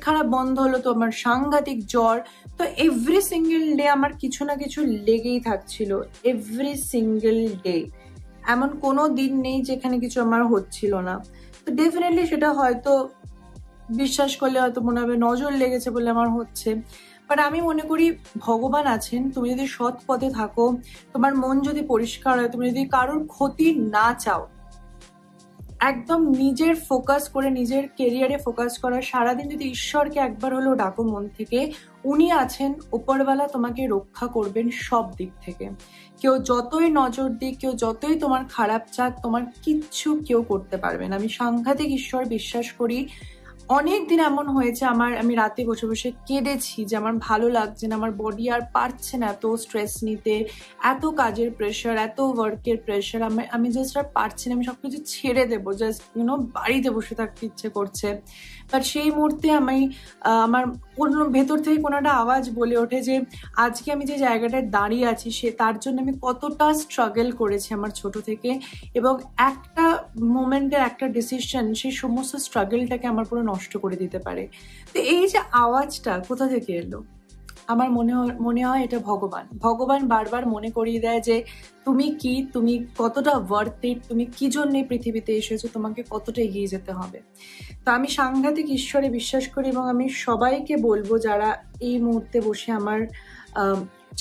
খারাপ বন্ধ হলো তো আমার সাংঘাতিক জ্বর। তো এভরি সিঙ্গেল ডে আমার কিছু না কিছু লেগেই থাকছিল, এভরি সিঙ্গেল ডে, এমন কোনো দিন নেই যেখানে কিছু আমার হচ্ছিল না। তো ডেফিনেটলি সেটা হয়তো বিশ্বাস করলে হয়তো মনে হবে নজর লেগেছে বলে আমার হচ্ছে, বাট আমি মনে করি ভগবান আছেন। তুমি যদি সৎ পথে থাকো, তোমার মন যদি পরিষ্কার হয়, তুমি যদি কারোর ক্ষতি না চাও, একদম নিজের ফোকাস করে নিজের কেরিয়ারে ফোকাস করা, সারাদিন যদি ঈশ্বরকে একবার হলেও ডাকো মন থেকে, উনি আছেন, উপরওয়ালা তোমাকে রক্ষা করবেন সব দিক থেকে। কেউ যতই নজর দিক, কেউ যতই তোমার খারাপ চাক, তোমার কিচ্ছু কেউ করতে পারবে না। আমি সাংঘাতিক ঈশ্বর বিশ্বাস করি, অনেক দিন এমন হয়েছে আমি রাতে বসে বসে কেঁদেছি যে আমার ভালো লাগছে না, আমার বডি আর পারছে না এত স্ট্রেস নিতে, এত কাজের প্রেশার, এত ওয়ার্কের প্রেশার, আমি জাস্ট আর পারছি না, আমি সবকিছু ছেড়ে দেবো, জাস্ট বাড়িতে বসে থাকতে ইচ্ছে করছে। বাট সেই মুহূর্তে আমার কোনো ভেতর থেকে কোনো একটা আওয়াজ বলে ওঠে যে আজকে আমি যে জায়গাটায় দাঁড়িয়ে আছি তার জন্য আমি কতটা স্ট্রাগল করেছি আমার ছোট থেকে, এবং একটা মোমেন্টের একটা ডিসিশন সেই সমস্ত স্ট্রাগলটাকে আমার পুরো নষ্ট করে দিতে পারে। তো এই যে আওয়াজটা কোথা থেকে এলো, আমার মনে হয় এটা ভগবান বারবার মনে করিয়ে দেয় যে তুমি কতটা ওয়ার্থ ইট, তুমি কি জন্য পৃথিবীতে এসেছো, তোমাকে কতটা এগিয়ে যেতে হবে। তো আমি সাংঘাতিক ঈশ্বরে বিশ্বাস করি, এবং আমি সবাইকে বলবো যারা এই মুহূর্তে বসে আমার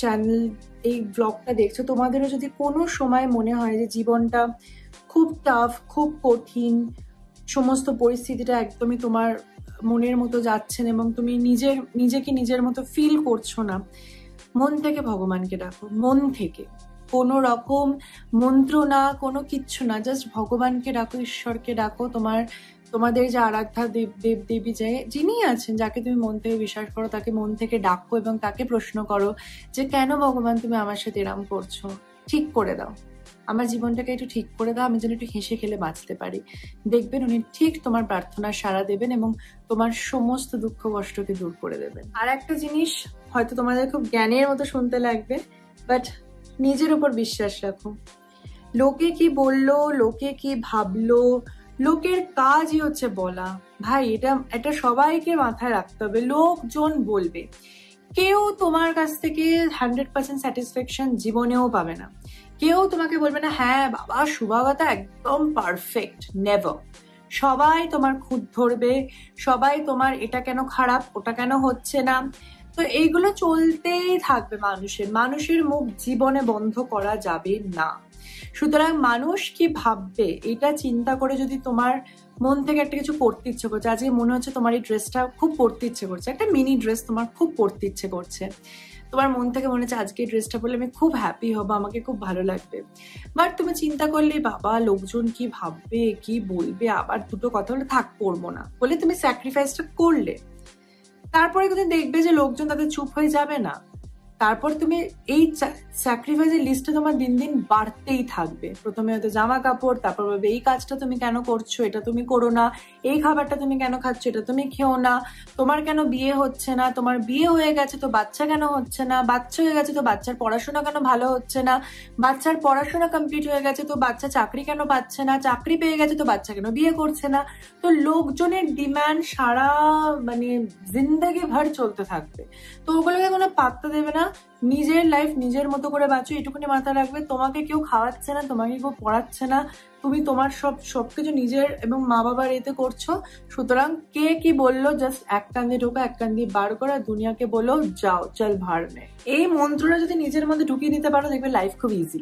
চ্যানেল এই ব্লগটা দেখছো, তোমাদেরও যদি কোনো সময় মনে হয় যে জীবনটা খুব টাফ, খুব কঠিন, সমস্ত পরিস্থিতিটা একদমই তোমার মনের মতো যাচ্ছে না এবং তুমি নিজেকে নিজের মতো ফিল করছো না, মন থেকে ভগবানকে ডাকো, মন থেকে, কোনো রকম মন্ত্র না, কোনো কিচ্ছু না, জাস্ট ভগবানকে ডাকো, ঈশ্বরকে ডাকো, তোমাদের যে আরাধ্যা দেবী যিনি আছেন, যাকে তুমি মন থেকে বিশ্বাস করো, তাকে মন থেকে ডাকো এবং তাকে প্রশ্ন করো যে কেন ভগবান তুমি আমার সাথে এরম করছো, ঠিক করে দাও, আমার জীবনটাকে একটু ঠিক করে দাও, আমি যেন একটু হেসে খেলে বাঁচতে পারি। দেখবেন উনি ঠিক তোমার প্রার্থনার সাড়া দেবেন এবং তোমার সমস্ত দুঃখ কষ্টকে দূর করে দেবেন। আর একটা জিনিস হয়তো তোমাদের খুব জ্ঞানের মতো শুনতে লাগবে, বাট নিজের উপর বিশ্বাস রাখো। লোকে কি বললো, লোকে কি ভাবলো, লোকের কাজই হচ্ছে বলা। ভাই এটা সবাইকে মাথায় রাখতে হবে, লোকজন বলবে, কেউ তোমার কাছ থেকে 100% স্যাটিসফ্যাকশন জীবনেও পাবে না। কেউ তোমাকে বলবে না হ্যাঁ বাবা শুভাগতা একদম পারফেক্ট, নেভার। সবাই তোমার খুঁত ধরবে, সবাই তোমার এটা কেন খারাপ, ওটা কেন হচ্ছে না। তো এইগুলো চলতেই থাকবে। মানুষের মুখ জীবনে বন্ধ করা যাবে না। সুতরাং মানুষ কি ভাববে এটা চিন্তা করে যদি তোমার মন থেকে একটা কিছু পড়তে ইচ্ছে করছে, আজকে মনে হচ্ছে তোমার এই ড্রেসটা খুব পড়তে ইচ্ছে করছে, একটা মিনি ড্রেস তোমার খুব পড়তে ইচ্ছে করছে, তোমার মন থেকে মনে হচ্ছে আজকে এই ড্রেসটা পরলে আমি খুব হ্যাপি হবো, আমাকে খুব ভালো লাগবে। বাট তুমি চিন্তা করলে বাবা লোকজন কি ভাববে, কি বলবে, আবার দুটো কথা বলে থাক পড়বো না বলে তুমি স্যাক্রিফাইসটা করলে, তারপরে কিন্তু দেখবে যে লোকজন তাদের চুপ হয়ে যাবে না। তারপর তুমি এই স্যাক্রিফাইসের লিস্টটা তোমার দিন দিন বাড়তেই থাকবে। প্রথমে হয়তো জামা কাপড়, তারপর ভাবে এই কাজটা তুমি কেন করছো, এটা তুমি করো না, এই খাবারটা তুমি কেন খাচ্ছ, এটা তুমি খেও না, তোমার কেন বিয়ে হচ্ছে না, তোমার বিয়ে হয়ে গেছে তো বাচ্চা কেন হচ্ছে না, বাচ্চা হয়ে গেছে তো বাচ্চার পড়াশোনা কেন ভালো হচ্ছে না, বাচ্চার পড়াশোনা কমপ্লিট হয়ে গেছে তো বাচ্চা চাকরি কেন পাচ্ছে না, চাকরি পেয়ে গেছে তো বাচ্চা কেন বিয়ে করছে না। তো লোকজনের ডিমান্ড সারা জিন্দেগি ভর চলতে থাকবে। তো ওগুলোকে কোনো পাত্তা দেবে না, নিজের লাইফ নিজের মতো করে বাঁচো, এটুকুনি মাথায় রাখবে। তোমাকে কেউ খাওয়াচ্ছে না, তোমাকে কেউ পড়াচ্ছে না, তুমি তোমার সবকিছু নিজের এবং মা বাবার এতে করছো। সুতরাং কে কি বললো জাস্ট এক কান দিয়ে ঢোকা, এক কান দিয়ে বার করা, দুনিয়াকে বলো যাও চল ভাড় মে। এই মন্ত্রটা যদি নিজের মধ্যে ঢুকিয়ে দিতে পারো দেখবে লাইফ খুব ইজি।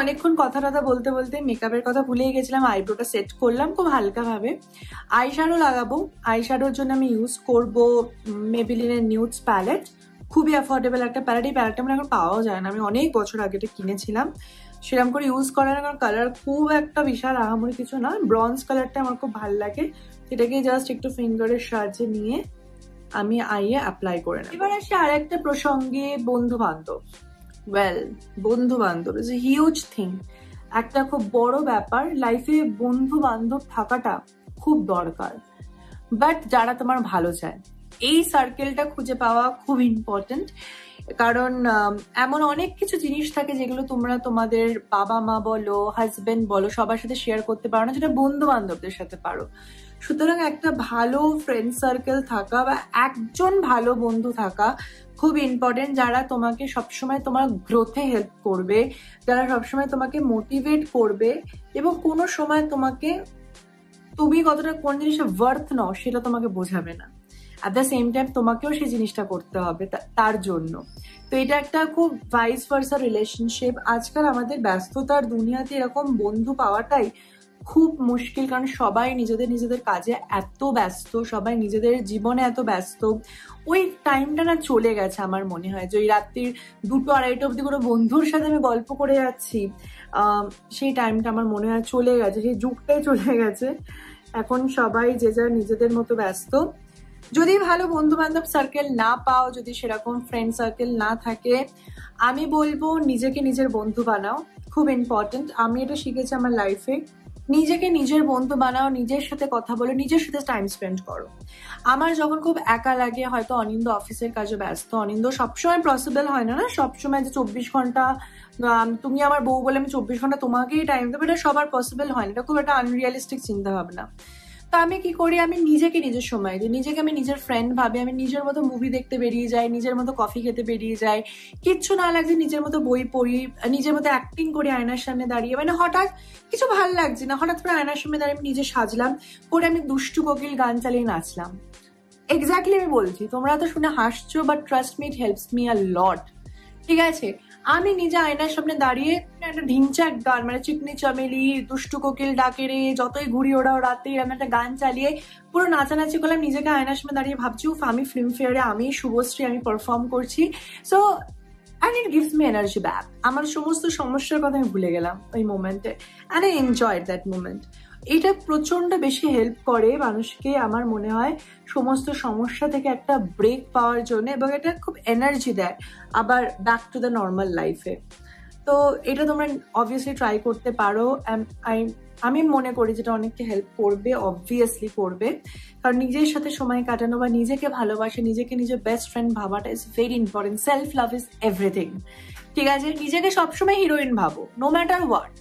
অনেকক্ষণ কথা বলতে বলতে মেকআপের কথা ভুলেই গেছিলাম। আইব্রোটা সেট করলাম খুব হালকা ভাবে। আই শ্যাডো লাগাবো। আই শ্যাডোর জন্য আমি ইউজ করবো মেবিলিনের নিউডস প্যালেট। খুবই অ্যাফোর্ডেবল একটা প্যালেট। এই প্যালেটটা আমার এখন পাওয়াও যায় না, আমি অনেক বছর আগে এটা কিনেছিলাম। সেরকম করে ইউজ করার কারণ কালার খুব একটা বিশাল আহামরি কিছু না, ব্রঞ্জ কালারটা আমার খুব ভালো লাগে। সেটাকে জাস্ট একটু ফিঙ্গারের সাহায্যে নিয়ে আমি আইয়ে অ্যাপ্লাই করে নেব। এবার আসি আর একটা প্রসঙ্গে, বন্ধু বান্ধব। বন্ধু বান্ধব ইজ এ হিউজ থিং, একটা খুব বড় ব্যাপার। লাইফে বন্ধু বান্ধব থাকাটা খুব দরকার, বাট যারা তোমার ভালো চায়, এই সার্কেলটা খুঁজে পাওয়া খুব ইম্পর্টেন্ট। কারণ এমন অনেক কিছু জিনিস থাকে যেগুলো তোমরা তোমাদের বাবা মা বলো, হাজবেন্ড বলো, সবার সাথে শেয়ার করতে পারো না, যেটা বন্ধু বান্ধবদের সাথে পারো। সুতরাং একটা ভালো ফ্রেন্ড সার্কেল থাকা বা একজন ভালো বন্ধু থাকা খুব ইম্পর্টেন্ট, যারা তোমাকে সবসময় তোমার গ্রোথে হেল্প করবে, যারা সবসময় তোমাকে মোটিভেট করবে এবং কোনো সময় তুমি কতটা কোন জিনিসটা ওয়ার্থ নাও সেটা তোমাকে বোঝাবে না। অ্যাট দ্য সেম টাইম তোমাকেও সেই জিনিসটা করতে হবে তার জন্য। তো এটা একটা খুব ভাইস ভার্সা রিলেশনশিপ। আজকাল আমাদের ব্যস্ততার দুনিয়াতে এরকম বন্ধু পাওয়াটাই খুব মুশকিল, কারণ সবাই নিজেদের কাজে এত ব্যস্ত, সবাই নিজেদের জীবনে এত ব্যস্ত। ওই টাইমটা না চলে গেছে। আমার মনে হয় যে ওই রাত্রির 2-2-2:30 অব্দি কোনো বন্ধুর সাথে আমি গল্প করে যাচ্ছি, সেই টাইমটা আমার মনে হয় চলে গেছে, সেই যুগটাই চলে গেছে। এখন সবাই যে যার নিজেদের মতো ব্যস্ত। যদি ভালো বন্ধু বান্ধব সার্কেল না পাও, যদি সেরকম ফ্রেন্ড সার্কেল না থাকে, আমি বলবো নিজেকে নিজের বন্ধু বানাও, খুব ইম্পর্টেন্ট। আমি এটা শিখেছি আমার লাইফে। নিজেকে নিজের বন্ধু বানাও, নিজের সাথে কথা বলো, নিজের সাথে টাইম স্পেন্ড করো। আমার যখন খুব একা লাগে, হয়তো অনিন্দ অফিসের কাজে ব্যস্ত, অনিন্দ সবসময় পসিবল হয় না সবসময় যে 24 ঘন্টা তুমি আমার বউ বলে আমি 24 ঘন্টা তোমাকেই টাইম দেবো, এটা সবার পসিবল হয় না, এটা খুব একটা আনরিয়ালিস্টিক চিন্তা ভাবনা। তো আমি কি করি, আমি নিজেকে নিজের সময় দিই, নিজেকে আমি নিজের ফ্রেন্ড ভাবি, আমি নিজের মতো মুভি দেখতে বেরিয়ে যাই, নিজের মতো কফি খেতে বেরিয়ে যাই, কিচ্ছু না লাগছে নিজের মতো বই পড়ি, নিজের মতো অ্যাক্টিং করি আয়নার সামনে দাঁড়িয়ে, মানে হঠাৎ কিছু ভালো লাগছে না, হঠাৎ করে আয়নার সামনে দাঁড়িয়ে আমি নিজে সাজলাম, করে আমি দুষ্টু কোকিল গান চালিয়ে নাচলাম। এক্স্যাক্টলি আমি বলছি, তোমরা তো শুনে হাসছো, but trust me, it helps me a lot. ঠিক আছে, আমি নিজে আয়নার সামনে দাঁড়িয়ে একটা ঢিনচাক গান, মানে চিকনি চামেলি, দুষ্টু কোকিল ডাকে রে, যতই ঘুরি ওড়াও রাতে, আমি একটা গান চালিয়ে পুরো নাচানাচি করলাম, নিজেকে আয়নার সামনে দাঁড়িয়ে ভাবছি উফ আমি ফিল্মফেয়ারে, আমি শুভশ্রী, আমি পারফর্ম করছি। So and it gives me energy back. আমার সমস্ত সমস্যার কথা আমি ভুলে গেলাম ওই মোমেন্টে, and I enjoyed that moment. এটা প্রচন্ড বেশি হেল্প করে মানুষকে, আমার মনে হয়, সমস্ত সমস্যা থেকে একটা ব্রেক পাওয়ার জন্য, এবং এটা খুব এনার্জি দেয় আবার ব্যাক টু দ্য নর্মাল লাইফে। তো এটা তোমরা অবভিয়াসলি ট্রাই করতে পারো। আমি মনে করি যেটা অনেককে হেল্প করবে, অবভিয়াসলি করবে, কারণ নিজের সাথে সময় কাটানো বা নিজেকে ভালোবাসে, নিজেকে নিজের বেস্ট ফ্রেন্ড ভাবাটা is very important. Self love is everything. ঠিক আছে, নিজেকে সবসময় হিরোইন ভাবো, নো ম্যাটার হোয়াট।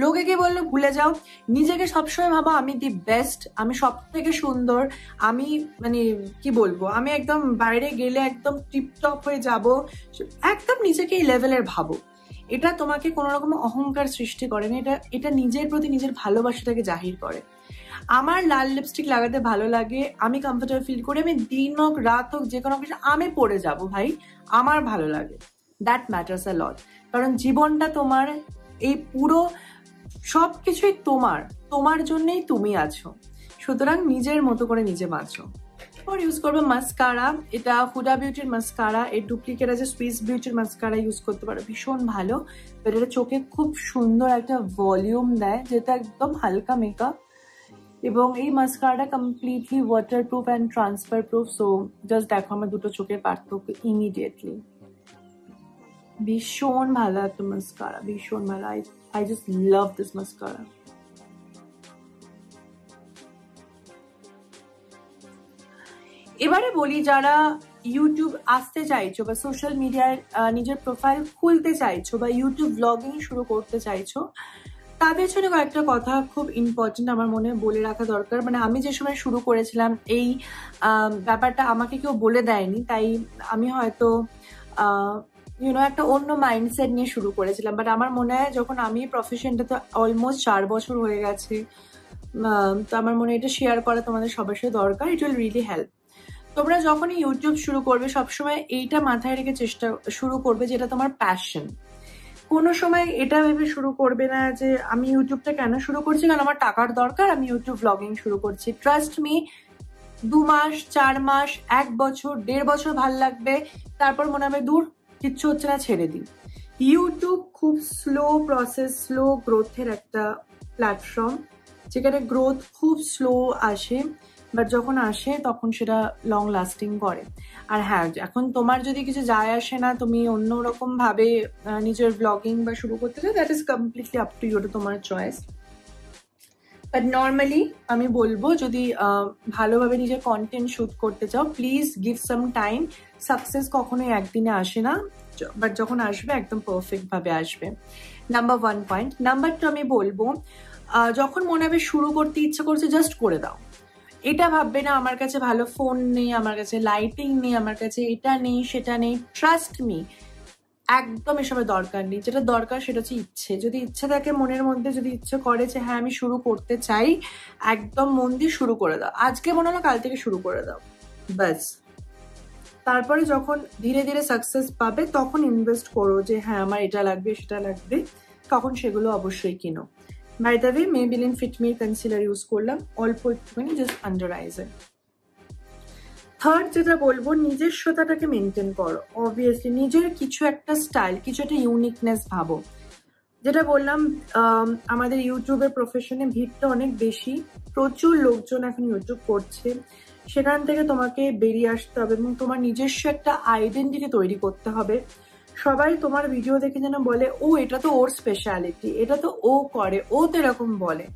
লোকে কি বললো ভুলে যাও, নিজেকে সবসময় ভাবো আমি দি বেস্ট, আমি সব থেকে সুন্দর, আমি মানে কি বলবো, আমি একদম বাইরে গেলে একদম টিপটপ হয়ে যাব, একদম নিজেকে এই লেভেলের ভাবো। এটা তোমাকে কোনো রকম অহংকার সৃষ্টি করে না, এটা নিজের প্রতি নিজের ভালোবাসাটাকে জাহির করে। আমার লাল লিপস্টিক লাগাতে ভালো লাগে, আমি কমফোর্টেবল ফিল করি, আমি দিন হোক রাত হোক যে কোনো কিছু আমি পরে যাব ভাই, আমার ভালো লাগে, দ্যাট ম্যাটার্স আ লট। কারণ জীবনটা তোমার, এই পুরো সবকিছুই তোমার জন্যই তুমি আছো, সুতরাং নিজের মতো করে নিজে বাঁচো। और ইউজ করবে মাস্কারা, এটা হুডা বিউটির মাস্কারা, এর ডুপ্লিকেট আছে সুইস বিউটির মাস্কারা, ইউজ করতে পারো, ভীষণ ভালো। বাট এটা চোখে খুব সুন্দর একটা ভলিউম দেয়, যেটা একদম হালকা মেকআপ, এবং এই মাস্কারাটা completely waterproof and transfer proof. So just দেখো আমার দুটো চোখের পার্থক্য ইমিডিয়েটলি। ভীষণ ভালো একটা মাস্কারা, ভীষণ ভালো। I just love this mascara. এবারে বলি, যারা ইউটিউব আসতে চাইছো বা সোশ্যাল মিডিয়ায় নিজের প্রোফাইল খুলতে চাইছো বা ইউটিউব ব্লগিং শুরু করতে চাইছো, তাদের জন্য কয়েকটা কথা খুব ইম্পর্টেন্ট আমার মনে বলে রাখা দরকার। মানে আমি যে সময় শুরু করেছিলাম এই ব্যাপারটা আমাকে কেউ বলে দেয়নি, তাই আমি হয়তো একটা অন্য মাইন্ডসেট নিয়ে শুরু করেছিলাম। বাট আমার মনে হয় যখন আমি প্রফেশনটা তো অলমোস্ট 4 বছর হয়ে গেছে, তো আমার মনে হয় এটা শেয়ার করা তোমাদের সবার সাথে দরকার। It will really help. তোমরা যখনই ইউটিউব শুরু করবে সবসময় এইটা মাথায় রেখে শুরু করবে যেটা তোমার প্যাশন। কোনো সময় এটা ভেবে শুরু করবে না যে আমি ইউটিউবটা কেন শুরু করছি, কারণ আমার টাকার দরকার, আমি ইউটিউব ব্লগিং শুরু করছি। ট্রাস্ট মি, 2 মাস 4 মাস 1 বছর 1.5 বছর ভাল লাগবে, তারপর মনে হবে দূর কিচ্ছু হচ্ছে না, ছেড়ে দিই। ইউটিউব খুব স্লো প্রসেস, স্লো গ্রোথের একটা প্ল্যাটফর্ম, যেখানে গ্রোথ খুব স্লো আসে, বাট যখন আসে তখন সেটা লং লাস্টিং করে। আর হ্যাঁ, এখন তোমার যদি কিছু যায় আসে না, তুমি অন্যরকম ভাবে নিজের ব্লগিং বা শুরু করতে চাও, that is completely up to you, ওটা তোমার চয়েস। বাট নর্মালি আমি বলবো, যদি ভালোভাবে নিজের কন্টেন্ট শুট করতে চাও, please give some time. Success কখনোই একদিনে আসে না, বাট যখন আসবে একদম পারফেক্ট ভাবে আসবে। Number 1 point. নাম্বার 2 আমি বলবো, যখন মনে হবে শুরু করতে ইচ্ছা করছে, জাস্ট করে দাও। এটা ভাববে না আমার কাছে ভালো ফোন নেই, আমার কাছে লাইটিং নেই, আমার কাছে এটা নেই সেটা নেই। ট্রাস্ট মি, একদম এসবের দরকার নেই। যেটা দরকার সেটা হচ্ছে ইচ্ছে। যদি ইচ্ছে থাকে মনের মধ্যে, যদি ইচ্ছে করে যে হ্যাঁ আমি শুরু করতে চাই, একদম মন দিয়ে শুরু করে দাও। আজকে মনে হলো কাল থেকে শুরু করে দাও, ব্যাস। তারপরে যখন ধীরে ধীরে সাকসেস পাবে তখন ইনভেস্ট করো যে হ্যাঁ আমার এটা লাগবে সেটা লাগবে, তখন সেগুলো অবশ্যই কিনো। By the way, Maybelline fit me concealer use করলাম অল্প একটুখানি, জাস্ট আন্ডার আইজে। থার্ড যেটা বলবো, নিজস্বতাটাকে মেনটেন করো। অবভিয়াসলি নিজের কিছু একটা স্টাইল, কিছু একটা ইউনিকনেস ভাবো। যেটা বললাম, আমাদের ইউটিউবের প্রফেশনে ভিড়টা অনেক বেশি, প্রচুর লোকজন এখন ইউটিউব করছে। সেখান থেকে তোমাকে বেরিয়ে আসতে হবে এবং তোমার নিজস্ব একটা আইডেন্টিটি তৈরি করতে হবে। সবাই তোমার ভিডিও দেখে যেন বলে, ও এটা তো ওর স্পেশালিটি, এটা তো ও করে, ও তো এরকম বলে।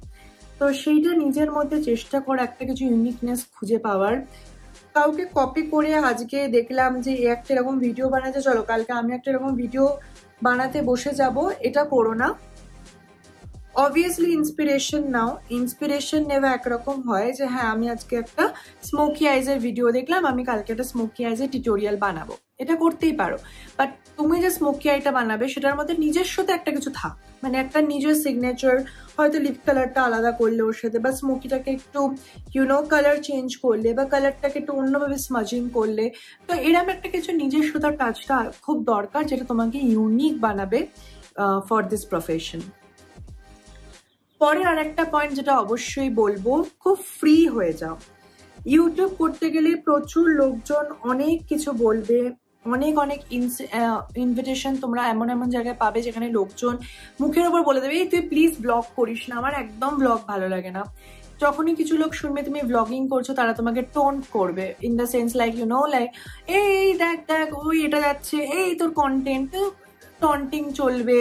তো সেইটা নিজের মধ্যে চেষ্টা কর একটা কিছু ইউনিকনেস খুঁজে পাওয়ার। কাউকে কপি করে আজকে দেখলাম যে একটা এরকম ভিডিও বানাতে, চলো কালকে আমি একটা এরকম ভিডিও বানাতে বসে যাব, এটা করো না। অবভিয়াসলি ইন্সপিরেশন নাও। ইন্সপিরেশন নেওয়া একরকম হয় যে হ্যাঁ আমি আজকে একটা স্মোকি আইজের ভিডিও দেখলাম, আমি কালকে একটা স্মোকি আইজের টিউটোরিয়াল বানাবো, এটা করতেই পারো। বাট তুমি যে স্মোকি আইটা বানাবে সেটার মধ্যে নিজস্বতা একটা কিছু থাক, মানে একটা নিজের সিগনেচার, হয়তো লিপ কালারটা আলাদা করলে ওর সাথে, বা স্মোকিটাকে একটু কালার চেঞ্জ করলে, বা কালারটাকে একটু অন্যভাবে স্মাজিং করলে। তো এরকম একটা কিছু নিজস্বতার টাচটা খুব দরকার, যেটা তোমাকে ইউনিক বানাবে ফর দিস প্রফেশন। পরে আর একটা পয়েন্ট যেটা অবশ্যই বলবো, খুব ফ্রি হয়ে যাও। ইউটিউব করতে গেলে প্রচুর লোকজন অনেক কিছু বলবে, অনেক অনেক ইনভিটেশন তোমরা এমন এমন জায়গায় পাবে যেখানে লোকজন মুখের ওপর বলে দেবে, এই তুই প্লিজ ব্লগ করিস না, আমার একদম ব্লগ ভালো লাগে না। যখনই কিছু লোক শুনবে তুমি ব্লগিং করছো, তারা তোমাকে টোন্ট করবে, in the sense like like এই দেখ দেখ ওই এটা যাচ্ছে, এই তোর কন্টেন্ট, টন্টিং চলবে,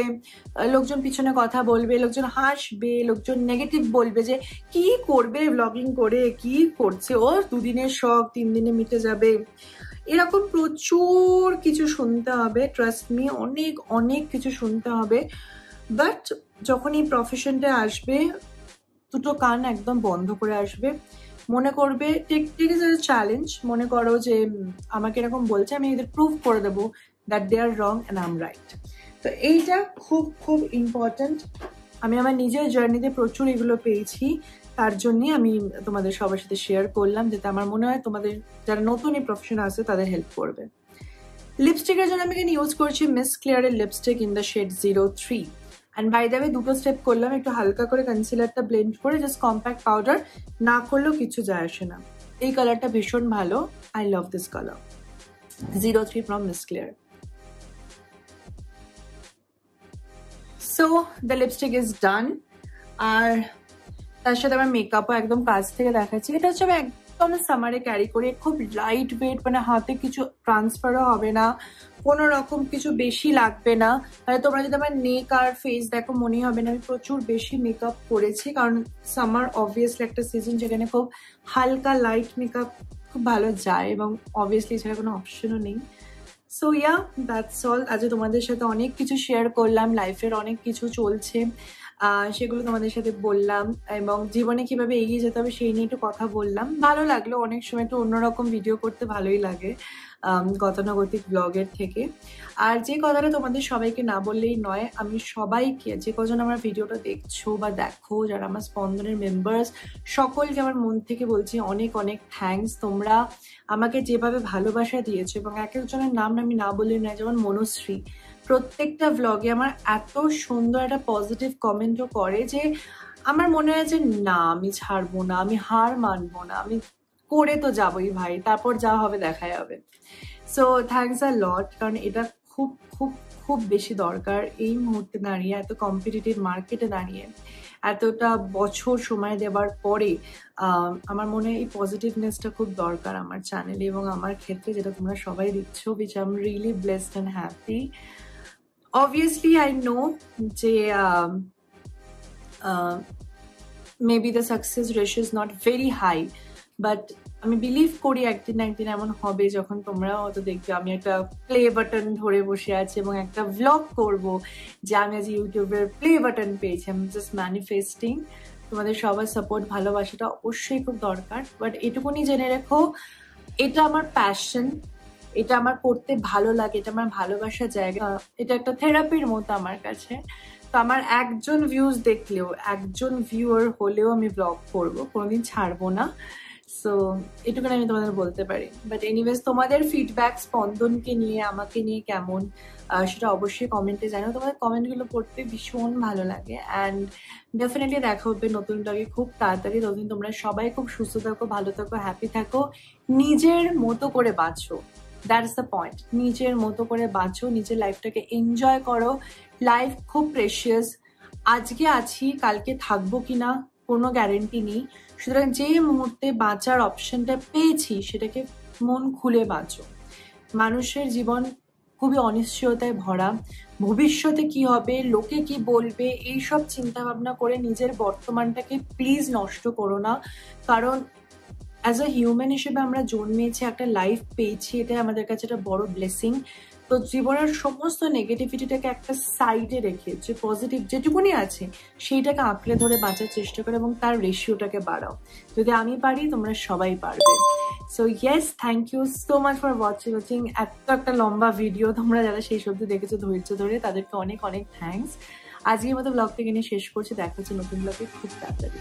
লোকজন পিছনে কথা বলবে, লোকজন হাসবে, লোকজন নেগেটিভ বলবে যে কি করবে ব্লগিং করে, কি করছে ও, 2 দিনের শখ 3 দিনে মিটে যাবে। এরকম প্রচুর কিছু শুনতে হবে, ট্রাস্ট মি, অনেক অনেক কিছু শুনতে হবে। বাট যখন এই প্রফেশনটা আসবে, দুটো কান একদম বন্ধ করে আসবে, মনে করবে টেক ইজ এ চ্যালেঞ্জ, মনে করো যে আমাকে এরকম বলছে, আমি এদের প্রুভ করে দেবো that they are wrong and I am right. তো এইটা খুব খুব ইম্পর্ট্যান্ট। আমি আমার নিজের জার্নিতে প্রচুর এগুলো পেয়েছি, তার জন্যই আমি তোমাদের সবার সাথে শেয়ার করলাম, যাতে আমার মনে হয় তোমাদের যারা নতুন এই প্রফেশনে আছে তাদের হেল্প করবে। লিপস্টিকের জন্য আমি এখানে ইউজ করছি মিস ক্লিয়ারের lipstick in the shade 03। And by the way দুটো স্টেপ করলাম, একটু হালকা করে কনসিলারটা ব্লেন্ড করে জাস্ট কম্প্যাক্ট পাউডার না করলেও কিছু যায় আসে না। এই কালারটা ভীষণ ভালো, I love this colour 03 from Miss Claire. So the lipstick is done. আর তার সাথে আমার মেকআপও একদম কাছ থেকে দেখাচ্ছি। এটা হচ্ছে আমি একদম সামারে ক্যারি করি, খুব লাইট ওয়েট, মানে হাতে কিছু ট্রান্সফারও হবে না, কোনো রকম কিছু বেশি লাগবে না। মানে তোমরা যদি আমার নেক আর ফেস দেখো মনেই হবে না আমি প্রচুর বেশি মেকআপ করেছি, কারণ সামার অবভিয়াসলি একটা সিজন যেখানে খুব হালকা লাইট মেকআপ খুব ভালো যায়, এবং অবভিয়াসলি এছাড়া কোনো অপশনও নেই। So yeah, that's all. আজকে তোমাদের সাথে অনেক কিছু শেয়ার করলাম, লাইফের অনেক কিছু চলছে সেগুলো তোমাদের সাথে বললাম, এবং জীবনে কিভাবে এগিয়ে যেতে হবে সেই নিয়ে একটু কথা বললাম। ভালো লাগলো, অনেক সময় একটু অন্যরকম ভিডিও করতে ভালোই লাগে গতানুগতিক ব্লগের থেকে। আর যে কথাটা তোমাদের সবাইকে না বললেই নয়, আমি সবাইকে, যে কজন আমার ভিডিওটা দেখছো বা দেখো, যারা আমার স্পন্দনের মেম্বার্স, সকলকে আমার মন থেকে বলছি অনেক অনেক থ্যাঙ্কস। তোমরা আমাকে যেভাবে ভালোবাসা দিয়েছো, এবং এক একজনের নাম আমি না বললেই নয়, যেমন মনুশ্রী প্রত্যেকটা ভ্লগে আমার এত সুন্দর একটা পজিটিভ কমেন্টও করে, যে আমার মনে হয় যে না আমি ছাড়বো না, আমি হার মানবো না, আমি করে তো যাবোই ভাই, তারপর যা হবে দেখা যাবে। সো থ্যাঙ্কস আ লট, কারণ এটা খুব খুব খুব বেশি দরকার এই মুহূর্তে দাঁড়িয়ে, এত কম্পিটিটিভ মার্কেটে দাঁড়িয়ে, এতটা বছর সময় দেওয়ার পরে আমার মনে হয় এই পজিটিভনেসটা খুব দরকার আমার চ্যানেলে এবং আমার ক্ষেত্রে, যেটা তোমরা সবাই দিচ্ছ, which I am really blessed and happy. Obviously, I know যে maybe the success ratio is not very high, but আমি বিলিভ করি একদিন না একদিন এমন হবে যখন তোমরাও হয়তো দেখবে আমি একটা প্লে বাটন ধরে বসে আছি এবং একটা ভ্লগ করব যে আমি আজ ইউটিউবের প্লে বাটন পেয়েছি। আমি জাস্ট ম্যানিফেস্টিং। তোমাদের সবার সাপোর্ট ভালোবাসাটা অবশ্যই খুব দরকার, বাট এটুকুনি জেনে রেখো এটা আমার প্যাশন, এটা আমার করতে ভালো লাগে, এটা আমার ভালোবাসার জায়গা, এটা একটা থেরাপির মতো আমার কাছে। তো আমার একজন ভিউজ দেখলেও, একজন ভিউয়ার হলেও আমি ব্লগ করবো, কোনোদিন ছাড়বো না। সো এটুকুনি আমি তোমাদের বলতে পারি। বাট এনিওয়েজ, তোমাদের ফিডব্যাক স্পন্দনকে নিয়ে, আমাকে নিয়ে কেমন, সেটা অবশ্যই কমেন্টে জানাও। তোমাদের কমেন্টগুলো পড়তে ভীষণ ভালো লাগে। অ্যান্ড ডেফিনেটলি দেখা হবে নতুন ব্লগে খুব তাড়াতাড়ি। ততদিন তোমরা সবাই খুব সুস্থ থাকো, ভালো থাকো, হ্যাপি থাকো, নিজের মতো করে বাঁচো। That's the point. নিজের মতো করে বাঁচো, নিজের লাইফটাকে এনজয় করো। লাইফ খুব প্রেশিয়াস। আজকে আছি, কালকে থাকবো কিনা কোনো গ্যারেন্টি নেই। সুতরাং যে মুহূর্তে বাঁচার অপশনটা পেয়েছি সেটাকে মন খুলে বাঁচো। মানুষের জীবন খুবই অনিশ্চয়তায় ভরা। ভবিষ্যতে কি হবে, লোকে কি বলবে, এইসব চিন্তা ভাবনা করে নিজের বর্তমানটাকে প্লিজ নষ্ট করো না। কারণ অ্যাজ আ হিউম্যান হিসেবে আমরা জন্মেছি, একটা লাইফ পেয়েছি, এটা আমাদের কাছে একটা বড় ব্লেসিং। তো জীবনের সমস্ত নেগেটিভিটিটাকে একটা সাইডে রেখে যে পজিটিভ যেটুকুনি আছে সেইটাকে আঁকড়ে ধরে বাঁচার চেষ্টা করো এবং তার রেশিওটাকে বাড়াও। যদি আমি পারি, তোমরা সবাই পারবে। So yes, thank you so much for watching একটা লম্বা ভিডিও। তোমরা যারা সেই সবজি দেখেছো ধৈর্য ধরে, তাদেরকে অনেক অনেক থ্যাঙ্কস। আজকের মতো ব্লগটাকে নিয়ে শেষ করছি। দেখা হচ্ছে নতুন ব্লগে খুব তাড়াতাড়ি।